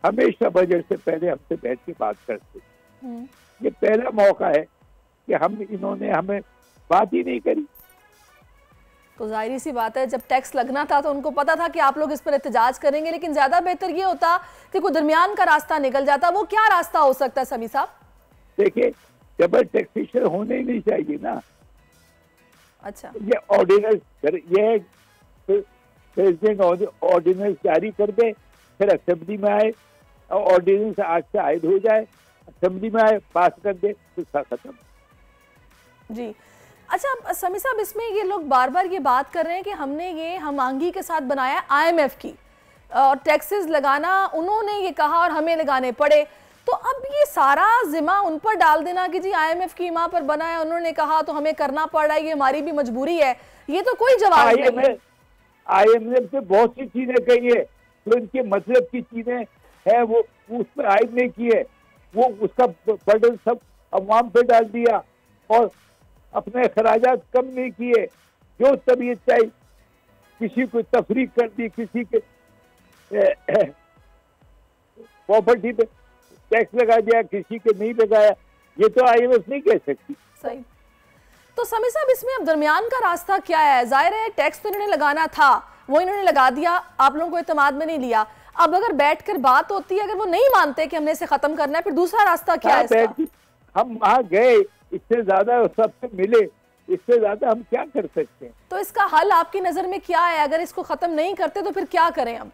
हमेशा बजट से पहले हमसे बैठ के बात करते, ये पहला मौका है कि इन्होंने हमें बात ही नहीं करी। तो जाहिर सी बात है, जब टैक्स लगना था तो उनको पता था कि आप लोग इस पर एहतजाज करेंगे, लेकिन ज्यादा बेहतर ये होता कि कोई दरमियान का रास्ता निकल जाता। वो क्या रास्ता हो सकता है समी साहब? देखिए, डबल टैक्सेशन होने ही नहीं चाहिए ना। अच्छा, ये ऑर्डिनेंस, ये प्रेसिडेंट ऑर्डिनेंस जारी कर दे, फिर असेंबली में आए, ऑर्डिनेंस आज से आयद हो जाए, असेंबली में आए, पास कर दे, तो खत्म जी। अच्छा समी साहब, इसमें ये लोग बार बार ये बात कर रहे हैं कि हमने ये हमांगी के साथ बनाया IMF की, और टैक्सेस लगाना उन्होंने ये कहा और हमें लगाने पड़े, तो अब ये सारा जिम्मा उन पर डाल देना कि जी IMF की माँ पर बना है, उन्होंने कहा तो हमें करना पड़ रहा है, ये हमारी भी मजबूरी है, ये तो कोई जवाब नहीं है। IMF से बहुत सी चीजें कही है, जो इनके मतलब की चीजें है वो उस पर आयद नहीं की है, वो उसका बर्डन सब अवाम पे डाल दिया और अपने खराजात कम नहीं किए, जो तबीयत चाहिए, किसी को तफरीक कर दी, किसी के प्रॉपर्टी पे टैक्स लगा दिया, किसी के नहीं लगाया, ये तो IMF नहीं कह सकती। सही। तो समी साहब, इसमें अब दरमियान का रास्ता क्या है? जाहिर है टैक्स तो इन्होंने लगाना था, वो इन्होंने लगा दिया, आप लोगों को एतमाद में नहीं लिया। अब अगर बैठकर बात होती है, अगर वो नहीं मानते कि हमने इसे खत्म करना है, फिर दूसरा रास्ता क्या है इसका? हम वहाँ गए, इससे ज्यादा सबसे मिले, इससे ज्यादा हम क्या कर सकते हैं? तो इसका हल आपकी नजर में क्या है? अगर इसको खत्म नहीं करते तो फिर क्या करें हम?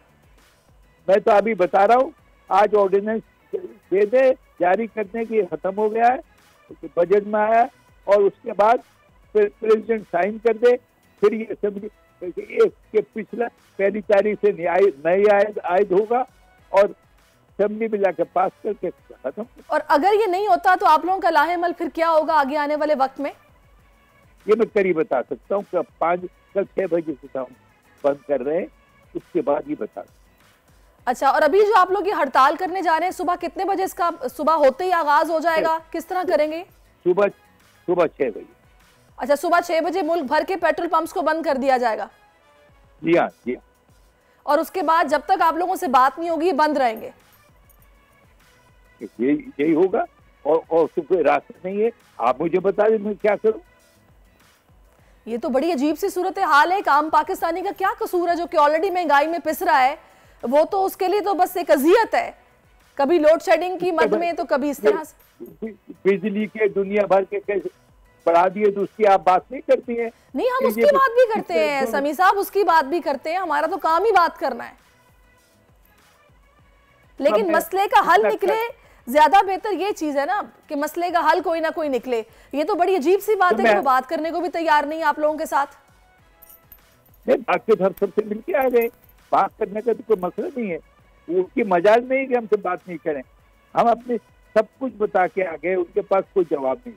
मैं तो अभी बता रहा हूँ, आज ऑर्डिनेंस दे दे, जारी करने की खत्म हो गया है, बजट में आया, और उसके बाद फिर प्रेसिडेंट साइन कर दे, फिर ये असेंबली के पिछला पहली तारीख से नई आयद होगा और असेंबली में जाकर पास करके खत्म। और अगर ये नहीं होता तो आप लोगों का लाहेमल फिर क्या होगा आगे आने वाले वक्त में? ये मैं करीब बता सकता हूँ, कल 6 बजे से हम बंद कर रहे हैं, उसके बाद ही बता। अच्छा, और अभी जो आप लोग ये हड़ताल करने जा रहे हैं, सुबह कितने बजे इसका, सुबह होते ही आगाज हो जाएगा, किस तरह करेंगे? सुबह 6 बजे। अच्छा, सुबह 6 बजे मुल्क भर के पेट्रोल पंप्स को बंद कर दिया जाएगा? जी हाँ, जी हाँ। और उसके बाद जब तक आप लोगों से बात नहीं होगी बंद रहेंगे? यही होगा, और कोई रास्ता नहीं है। आप मुझे बता दें मैं क्या करूं? ये तो बड़ी अजीब सी सूरत हाल है। आम पाकिस्तानी का क्या कसूर है जो कि ऑलरेडी महंगाई में पिस रहा है? वो तो उसके लिए तो बस एक अजियत है, कभी लोड शेडिंग की मद में, तो कभी इस तरह से बिजली के दुनिया भर के कैसे बढ़ा दिए, तो उसकी आप बात नहीं करती हैं? नहीं, हम उसकी बात भी करते हैं समी साहब, उसकी बात भी करते हैं, हमारा तो काम ही बात करना है, लेकिन मसले का हल निकले, ज्यादा बेहतर ये चीज है ना कि मसले का हल कोई ना कोई निकले। ये तो बड़ी अजीब सी बात है कि वो बात करने को भी तैयार नहीं है आप लोगों के साथ। बात के हम सबसे मिलके आ गए, बात करने का तो कोई मसला नहीं है, उनकी मजाल नहीं कि हमसे बात नहीं करें। हम अपने सब कुछ बता के आ गए, उनके पास कोई जवाब नहीं।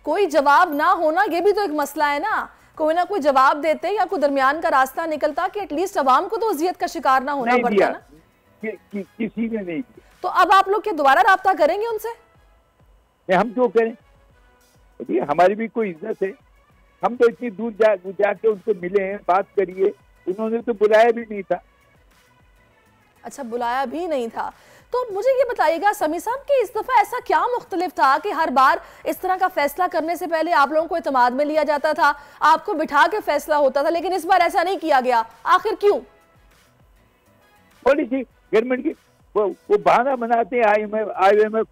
कोई जवाब ना होना ये भी तो एक मसला है ना, कोई ना कोई जवाब देते या कोई दरमियान का रास्ता निकलता कि एटलीस्ट अवाम को तो अजियत का शिकार ना होना पड़ता ना। किसी ने नहीं दिया। तो अब आप लोग क्या दोबारा राब्ता करेंगे उनसे? हम क्यों करें, हमारी भी कोई इज्जत है। हम तो इतनी दूर जाके उनसे मिले हैं, बात करिए, उन्होंने तो बुलाया भी नहीं था। अच्छा, बुलाया भी नहीं था। तो मुझे ये बताइएगा समी साहब कि इस दफा ऐसा क्या मुख्तलिफ था कि हर बार इस तरह का फैसला करने से पहले आप लोगों को इत्मीनान में लिया जाता था, आपको बिठा के फैसला होता था, लेकिन इस बार ऐसा नहीं किया गया, आखिर क्यों? पॉलिसी गवर्नमेंट की वो बहाना बनाते हैं, IMF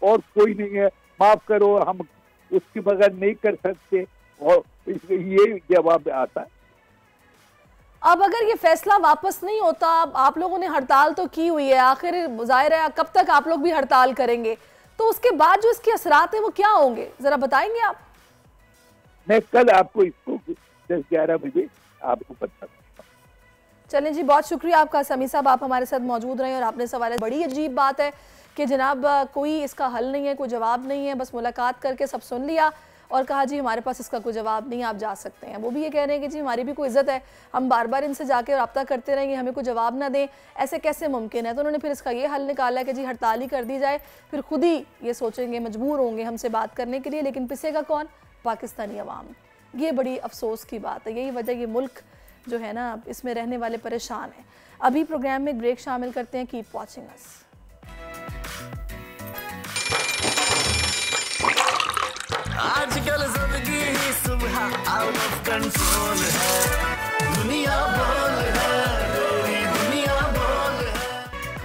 और कोई नहीं है, माफ करो हम उसके बगैर नहीं कर सकते, और ये जवाब आता है। अब अगर ये फैसला वापस नहीं होता, आप लोगों ने हड़ताल तो की हुई है, आखिर जाहिर है कब तक आप लोग भी हड़ताल करेंगे, तो उसके बाद जो इसके असरात हैं वो क्या होंगे, जरा बताएंगे आप? मैं कल आपको इसको 10-11 बजे आपको बता दूंगा। चलें जी, बहुत शुक्रिया आपका समी साहब, आप हमारे साथ मौजूद रहे और आपने सवाल। बड़ी अजीब बात है कि जनाब कोई इसका हल नहीं है, कोई जवाब नहीं है, बस मुलाकात करके सब सुन लिया और कहा जी हमारे पास इसका कोई जवाब नहीं है, आप जा सकते हैं। वो भी ये कह रहे हैं कि जी हमारी भी कोई इज्जत है, हम बार बार इनसे जाके रब्ता करते रहेंगे, हमें कोई जवाब ना दें, ऐसे कैसे मुमकिन है? तो उन्होंने फिर इसका ये हल निकाला कि जी हड़ताल ही कर दी जाए, फिर खुद ही ये सोचेंगे, मजबूर होंगे हमसे बात करने के लिए, लेकिन पिसेगा कौन? पाकिस्तानी अवाम। ये बड़ी अफसोस की बात है, यही वजह ये मुल्क जो है ना इसमें रहने वाले परेशान हैं। अभी प्रोग्राम में ब्रेक शामिल करते हैं, कीप वॉचिंग अस। आजकल जिंदगी ही सुबह आउट ऑफ कंट्रोल है, दुनिया बोल है, तेरी दुनिया बोल है।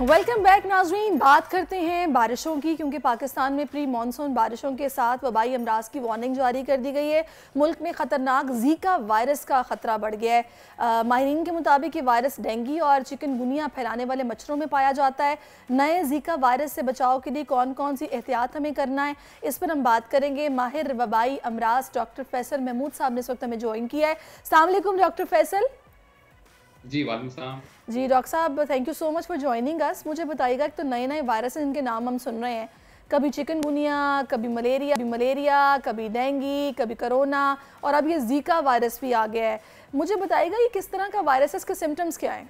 वेलकम बैक नाजरीन, बात करते हैं बारिशों की, क्योंकि पाकिस्तान में प्री मानसून बारिशों के साथ वबाई अमराज की वार्निंग जारी कर दी गई है। मुल्क में ख़तरनाक जीका वायरस का ख़तरा बढ़ गया है। माहिरीन के मुताबिक ये वायरस डेंगू और चिकनगुनिया फैलाने वाले मच्छरों में पाया जाता है। नए जीका वायरस से बचाव के लिए कौन कौन सी एहतियात हमें करना है, इस पर हम बात करेंगे। माहिर वबाई अमराज डॉक्टर फैसल महमूद साहब ने इस वक्त हमें ज्वाइन किया है। अस्सलाम वालेकुम डॉक्टर फैसल। जी वालेकुम सलाम। जी डॉक्टर साहब, thank you so much for joining अस। मुझे बताइएगा कि तो नए नए वायरस इनके नाम हम सुन रहे हैं, कभी चिकनगुनिया, कभी मलेरिया, कभी डेंगू, कभी कोरोना, और अब ये जीका वायरस भी आ गया है। मुझे बताइएगा ये किस तरह का वायरस है, इसके सिम्टम्स क्या हैं?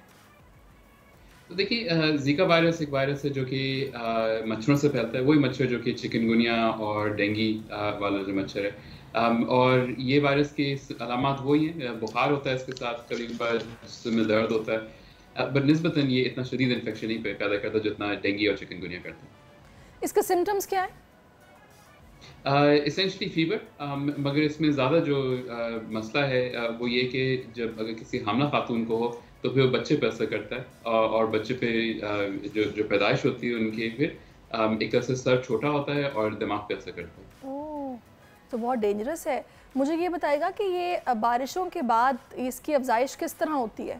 तो देखिए, जीका वायरस एक वायरस है जो कि मच्छरों से फैलता है, वही मच्छर जो कि चिकनगुनिया और डेंगू वाला जो मच्छर है। और ये वायरस की अलामत वही हैं, बुखार होता है इसके साथ, कभी कभार जिस्म में दर्द होता है, बट निस्बतन ये इतना शदीद इन्फेक्शन नहीं पैदा करता जितना डेंगू और चिकनगुनिया करता है। इसके सिम्टम्स क्या है? एसेंशली फीवर, मगर इसमें ज़्यादा जो मसला है वो ये कि जब अगर किसी हामला खातून को हो तो फिर वो बच्चे पे असर करता है, और बच्चे पे जो पैदाइश होती है उनके फिर एक तरह से सर छोटा होता है और दिमाग पे असर करता है। ओह, तो बहुत डेंजरस है। मुझे ये बताएगा कि ये बारिशों के बाद इसकी अफजाइश किस तरह होती है?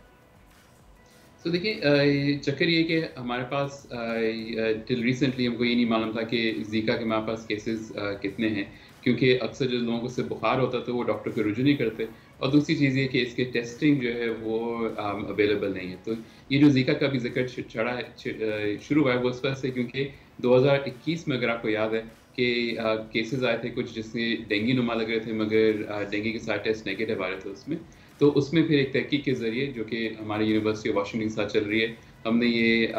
तो देखिए, चक्कर ये कि हमारे पास टिल रिसेंटली हमको ये नहीं मालूम था कि जीका के हमारे पास केसेस कितने हैं, क्योंकि अक्सर जो लोगों को से बुखार होता है तो वो डॉक्टर को रुजू नहीं करते, और दूसरी चीज़ ये कि इसके टेस्टिंग जो है वो अवेलेबल नहीं है। तो ये जो जीका का भी जिक्र शुरू हुआ है वो इस वजह से क्योंकि 2021 में अगर आपको याद है कि केसेस आए थे कुछ जिसमें डेंगू नुमा लग रहे थे, मगर डेंगू के साथ टेस्ट नेगेटिव आ रहे थे उसमें। तो उसमें फिर एक तहकीक के ज़रिए जो कि हमारी यूनिवर्सिटी ऑफ वाशिंगटन के साथ चल रही है, हमने ये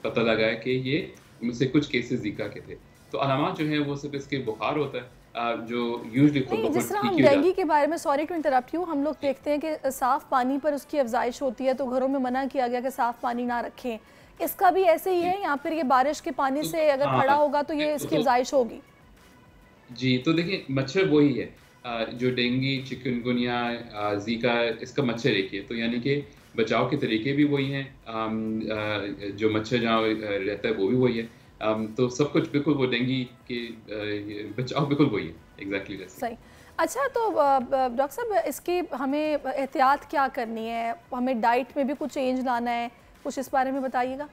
पता लगाया कि ये उनसे कुछ केसेस जीका के थे। तो अलामत जो है वो सिर्फ इसके बुखार होता है, जो यूजुअली नहीं, जिस तरह हम डेंगू के बारे में, सॉरी टू इंटरप्ट यू, हम लोग देखते हैं कि साफ़ पानी पर उसकी अफजाइश होती है, तो घरों में मना किया गया कि साफ़ पानी ना रखें। इसका भी ऐसे ही है, यहाँ पर ये बारिश के पानी से अगर खड़ा होगा तो ये इसकी अफजाइश होगी। जी, तो देखिए मच्छर वही है जो डेंगू, चिकनगुनिया, जीका, इसका मच्छर एक ही है, तो यानी कि बचाव के तरीके भी वही हैं, जो मच्छर जहाँ रहता है वो भी वही है, तो सब कुछ बिल्कुल वो डेंगू के बचाव बिल्कुल वही है, एग्जैक्टली जैसे। सही। अच्छा, तो डॉक्टर साहब इसकी हमें एहतियात क्या करनी है, हमें डाइट में भी कुछ चेंज लाना है, कुछ इस बारे में बताइएगा।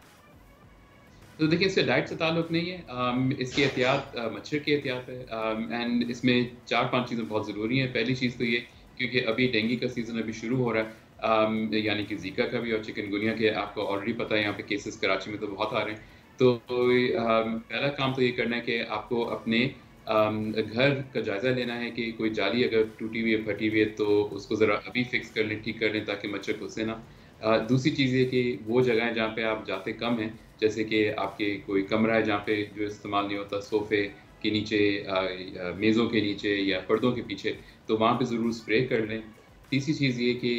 तो देखिए, इससे डाइट से ताल्लुक नहीं है, इसकी एहतियात मच्छर की एहतियात है, एंड इसमें 4-5 चीज़ें बहुत ज़रूरी हैं। पहली चीज़ तो ये, क्योंकि अभी डेंगू का सीज़न अभी शुरू हो रहा है, यानी कि जीका का भी और चिकनगुनिया के आपको ऑलरेडी पता है यहाँ पे केसेस कराची में तो बहुत आ रहे हैं। तो पहला काम तो ये करना है कि आपको अपने घर का जायज़ा लेना है कि कोई जाली अगर टूटी हुई है, फटी हुई है, तो उसको ज़रा अभी फिक्स कर लें, ठीक कर लें, ताकि मच्छर घुसे ना। दूसरी चीज़ ये कि वो जगहें जहाँ पे आप जाते कम हैं, जैसे कि आपके कोई कमरा है जहाँ पे जो इस्तेमाल नहीं होता, सोफ़े के नीचे, मेज़ों के नीचे या पर्दों के पीछे, तो वहाँ पे ज़रूर स्प्रे कर लें। तीसरी चीज़ ये कि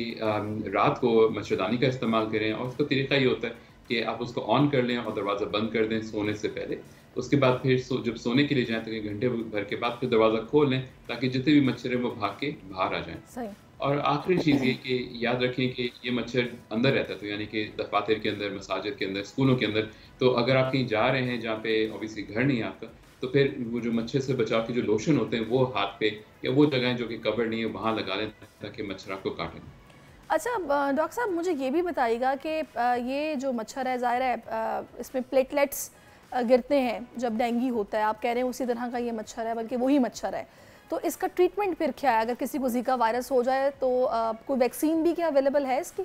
रात को मच्छरदानी का इस्तेमाल करें, और उसका तरीका ये होता है कि आप उसको ऑन कर लें और दरवाज़ा बंद कर दें सोने से पहले। उसके बाद फिर जब सोने के लिए जाएँ तो एक घंटे भर के बाद फिर दरवाज़ा खोल लें, ताकि जितने भी मच्छर हैं वो भाग के बाहर आ जाएँ। सही। और आखिरी चीज़ ये कि याद रखें कि ये मच्छर अंदर रहता है, तो यानी कि दफातर के अंदर, मसाजिद के अंदर, स्कूलों के अंदर। तो अगर आप कहीं जा रहे हैं जहाँ पे ऑब्वियसली घर नहीं है आपका, तो फिर वो जो मच्छर से बचाव के जो लोशन होते हैं वो हाथ पे या वो जगहें जो कि कवर नहीं है वहाँ लगा लें, ताकि मच्छर आपको काटे ना। अच्छा डॉक्टर साहब, मुझे ये भी बताइएगा कि ये जो मच्छर है, ज़ाहिर है इसमें प्लेटलेट्स गिरते हैं जब डेंगू होता है, आप कह रहे हैं उसी तरह का ये मच्छर है, बल्कि वही मच्छर है, तो इसका ट्रीटमेंट फिर क्या है? अगर किसी को जीका वायरस हो जाए तो कोई वैक्सीन भी क्या अवेलेबल है इसकी?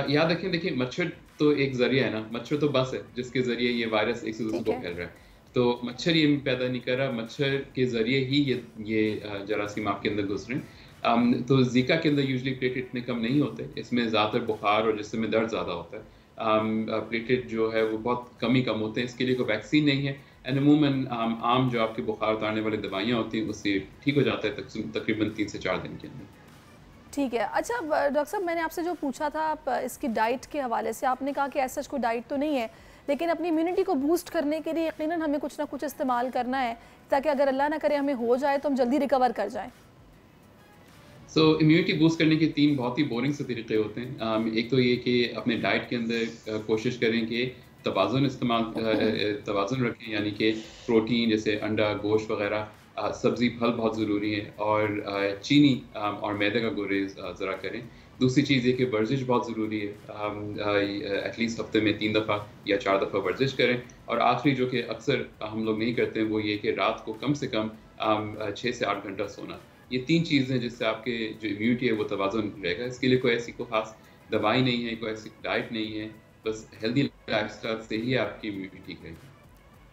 याद रखें, देखिए मच्छर तो एक जरिया है ना, मच्छर तो बस है जिसके जरिए ये वायरस एक से दूसरे को फैल रहा है। तो मच्छर ये पैदा नहीं कर रहा, मच्छर के जरिए ही ये जरासीम आपके अंदर घुस रहे हैं। तो जीका के अंदर यूजली प्लेटलेट इतने कम नहीं होते, इसमें ज़्यादातर बुखार और जिस्म में दर्द ज़्यादा होता है। प्लेटलेट जो है वो बहुत कम ही कम होते हैं, इसके लिए कोई वैक्सीन नहीं है। एंड अमूमन आम जो आपके बुखार उतारने वाली दवाइयाँ होती हैं उससे ठीक हो जाता है तकरीबन 3 से 4 दिन के अंदर। ठीक है। अच्छा डॉक्टर साहब, मैंने आपसे जो पूछा था इसकी डाइट के हवाले से, आपने कहा कि ऐसा कोई डाइट तो नहीं है, लेकिन अपनी इम्यूनिटी को बूस्ट करने के लिए यकीनन हमें कुछ ना कुछ इस्तेमाल करना है, ताकि अगर अल्लाह ना करे हमें हो जाए तो हम जल्दी रिकवर कर जाएं। इम्यूनिटी बूस्ट करने के 3 बहुत ही बोरिंग से तरीके होते हैं। एक तो ये कि अपने डाइट के अंदर कोशिश करें कि तवाज़ुन रखें, यानी कि प्रोटीन जैसे अंडा, गोश्त वगैरह, सब्ज़ी, फल बहुत ज़रूरी है, और चीनी और मैदे का गुरेज ज़रा करें। दूसरी चीज़ ये कि वर्जिश बहुत ज़रूरी है, एटलीस्ट हफ्ते में 3 दफ़ा या 4 दफ़ा वर्जिश करें। और आखिरी जो कि अक्सर हम लोग नहीं करते हैं वो ये कि रात को कम से कम 6 से 8 घंटा सोना। ये 3 चीज़ें हैं जिससे आपके जो इम्यूनिटी है वो तवाज़ुन रहेगा। इसके लिए कोई ऐसी कोई ख़ास दवाई नहीं है, कोई ऐसी डाइट नहीं है, बस हेल्दी लाइफस्टाइल से ही आपकी इम्यूनिटी ठीक रहेगी।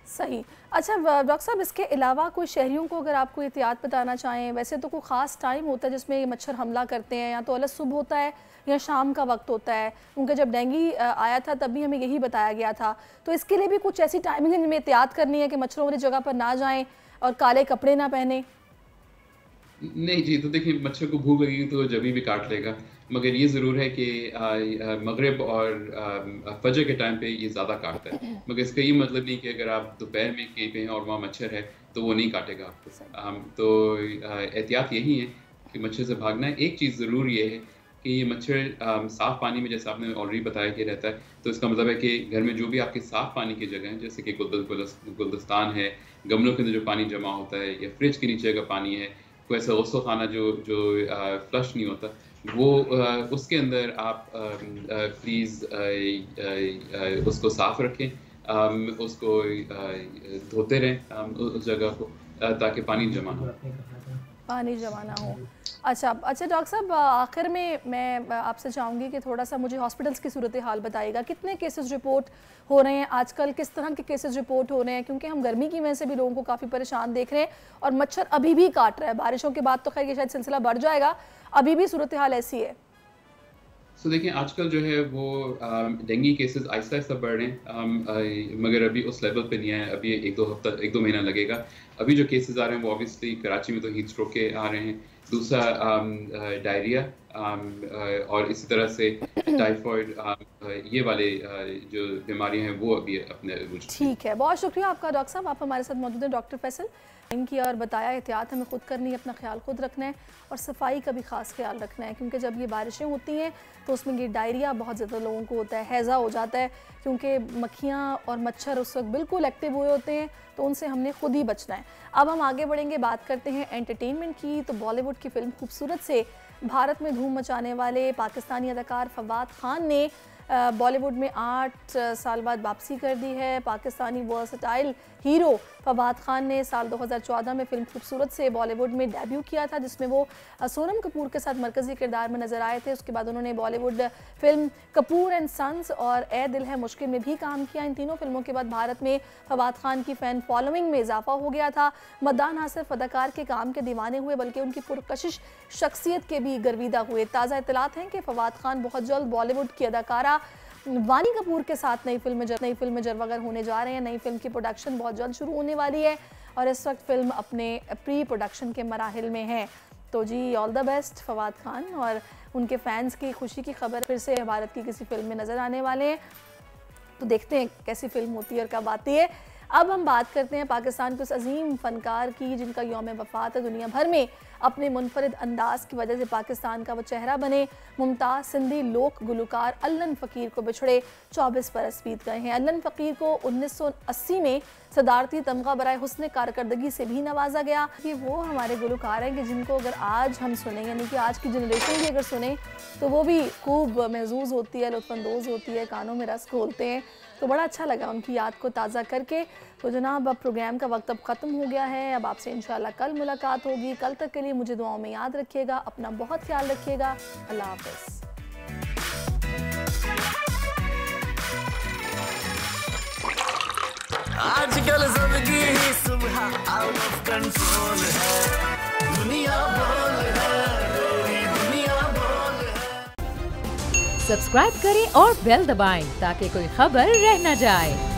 सही। अच्छा डॉक्टर साहब, इसके अलावा कोई शहरियों को अगर आपको एहतियात बताना चाहें, वैसे तो कोई ख़ास टाइम होता है जिसमें ये मच्छर हमला करते हैं, या तो अलग सुबह होता है या शाम का वक्त होता है, क्योंकि जब डेंगू आया था तब भी हमें यही बताया गया था। तो इसके लिए भी कुछ ऐसी टाइमिंग है जिनमें एहतियात करनी है कि मच्छरों वाली जगह पर ना जाएँ और काले कपड़े ना पहने? नहीं जी, तो देखिए मच्छर को भूख लगेगी तो जभी भी काट लेगा, मगर ये ज़रूर है कि मगरिब और फजर के टाइम पे ये ज़्यादा काटता है। मगर इसका ये मतलब नहीं कि अगर आप दोपहर में कहीं पे हैं और वहाँ मच्छर है तो वो नहीं काटेगा आपको। तो एहतियात यही है कि मच्छर से भागना है। एक चीज़ ज़रूर ये है कि ये मच्छर साफ़ पानी में, जैसे आपने ऑलरेडी बताया कि रहता है, तो इसका मतलब है कि घर में जो भी आपके साफ़ पानी की जगह है, जैसे कि गुलदस्तान है, गमलों के अंदर जो पानी जमा होता है, या फ्रिज के नीचे अगर पानी है, कोई ऐसा गस्ल खाना जो फ्लश नहीं होता, वो उसके अंदर आप प्लीज़ उसको साफ़ रखें, उसको धोते रहें उस जगह को, ताकि पानी जमा ना हो। अच्छा डॉक्टर साहब, आखिर में मैं आपसे चाहूँगी कि थोड़ा सा मुझे हॉस्पिटल्स की सूरत हाल बताइएगा। कितने केसेस रिपोर्ट हो रहे हैं आजकल, किस तरह के केसेस रिपोर्ट हो रहे हैं? क्योंकि हम गर्मी की वजह से भी लोगों को काफ़ी परेशान देख रहे हैं और मच्छर अभी भी काट रहा है। बारिशों के बाद तो खैर ये शायद सिलसिला बढ़ जाएगा, अभी भी सूरत हाल ऐसी है। देखिए आजकल जो है वो डेंगू केसेस आहिस्ता आहिस्ता बढ़ रहे हैं, मगर अभी उस लेवल पे नहीं है। अभी 1-2 महीना लगेगा। अभी जो केसेस आ रहे हैं वो ऑब्वियसली कराची में तो हीट स्ट्रोक के आ रहे हैं, दूसरा डायरिया, और इसी तरह से टाइफॉइड, ये वाले जो बीमारियां हैं वो अभी अपने। ठीक है, बहुत शुक्रिया आपका डॉक्टर साहब, आप हमारे साथ मौजूद हैं। डॉक्टर फैसल इनकी और बताया एहतियात हमें खुद करनी है, अपना ख्याल खुद रखना है और सफाई का भी ख़ास ख्याल रखना है, क्योंकि जब ये बारिशें होती हैं तो उसमें ये डायरिया बहुत ज़्यादा लोगों को होता है, हैज़ा हो जाता है, क्योंकि मक्खियाँ और मच्छर उस वक्त बिल्कुल एक्टिव हुए होते हैं, तो उनसे हमने खुद ही बचना है। अब हम आगे बढ़ेंगे, बात करते हैं एंटरटेनमेंट की। तो बॉलीवुड की फिल्म खूबसूरत से भारत में धूम मचाने वाले पाकिस्तानी अदाकार फवाद खान ने बॉलीवुड में 8 साल बाद वापसी कर दी है। पाकिस्तानी वर्सटाइल हीरो फवाद खान ने साल 2014 में फिल्म खूबसूरत से बॉलीवुड में डेब्यू किया था, जिसमें वो सोनम कपूर के साथ मरकजी किरदार में नजर आए थे। उसके बाद उन्होंने Bollywood film Kapoor and sons और ए दिल है मुश्किल में भी काम किया। इन तीनों फिल्मों के बाद भारत में फवाद खान की फैन फॉलोइंग में इजाफा हो गया था। मद्दान सिर्फ अदाकार के काम के दीवाने हुए बल्कि उनकी पुरकशिश शख्सियत के भी गर्विदा हुए। ताज़ा इत्तलात हैं कि फवाद खान बहुत जल्द बॉलीवुड की अदाकारा वानी कपूर के साथ नई फिल्म में जरवागर होने जा रहे हैं। नई फिल्म की प्रोडक्शन बहुत जल्द शुरू होने वाली है और इस वक्त फिल्म अपने प्री प्रोडक्शन के मराहिल में है। तो जी all the best Fawad Khan, और उनके फैंस की खुशी की खबर फिर से भारत की किसी फिल्म में नज़र आने वाले हैं। तो देखते हैं कैसी फिल्म होती है और कब आती है। अब हम बात करते हैं पाकिस्तान के उस अजीम फनकार की जिनका यौम वफ़ात है। दुनिया भर में अपने मुनफरिद अंदाज की वजह से पाकिस्तान का वो चेहरा बने। मुमताज़ सिंधी लोक गुलकार अल्लन फ़कीर को बिछड़े 24 बरस बीत गए हैं। अल्लन फ़कीर को 1980 में सदारती तमगा बराए हुस्न कारकर्दगी से भी नवाजा गया। कि वो हमारे गुलकार हैं कि जिनको अगर आज हम सुने, यानी कि आज की जनरेशन भी अगर सुने तो वो भी खूब महजूज़ होती है, लुत्फ़अंदोज़ होती है, कानों में रस घोलते हैं। तो बड़ा अच्छा लगा उनकी याद को ताज़ा करके। तो जनाब अब प्रोग्राम का वक्त अब ख़त्म हो गया है। अब आपसे इंशाल्लाह कल मुलाकात होगी। कल तक के लिए मुझे दुआओं में याद रखिएगा, अपना बहुत ख्याल रखिएगा। अल्लाह हाफ़िज़। आजकल सबकी ही सुबह आउट ऑफ कंट्रोल है, दुनिया बोल है, मेरी दुनिया बोल है। सब्सक्राइब करें और बेल दबाएं ताकि कोई खबर रह न जाए।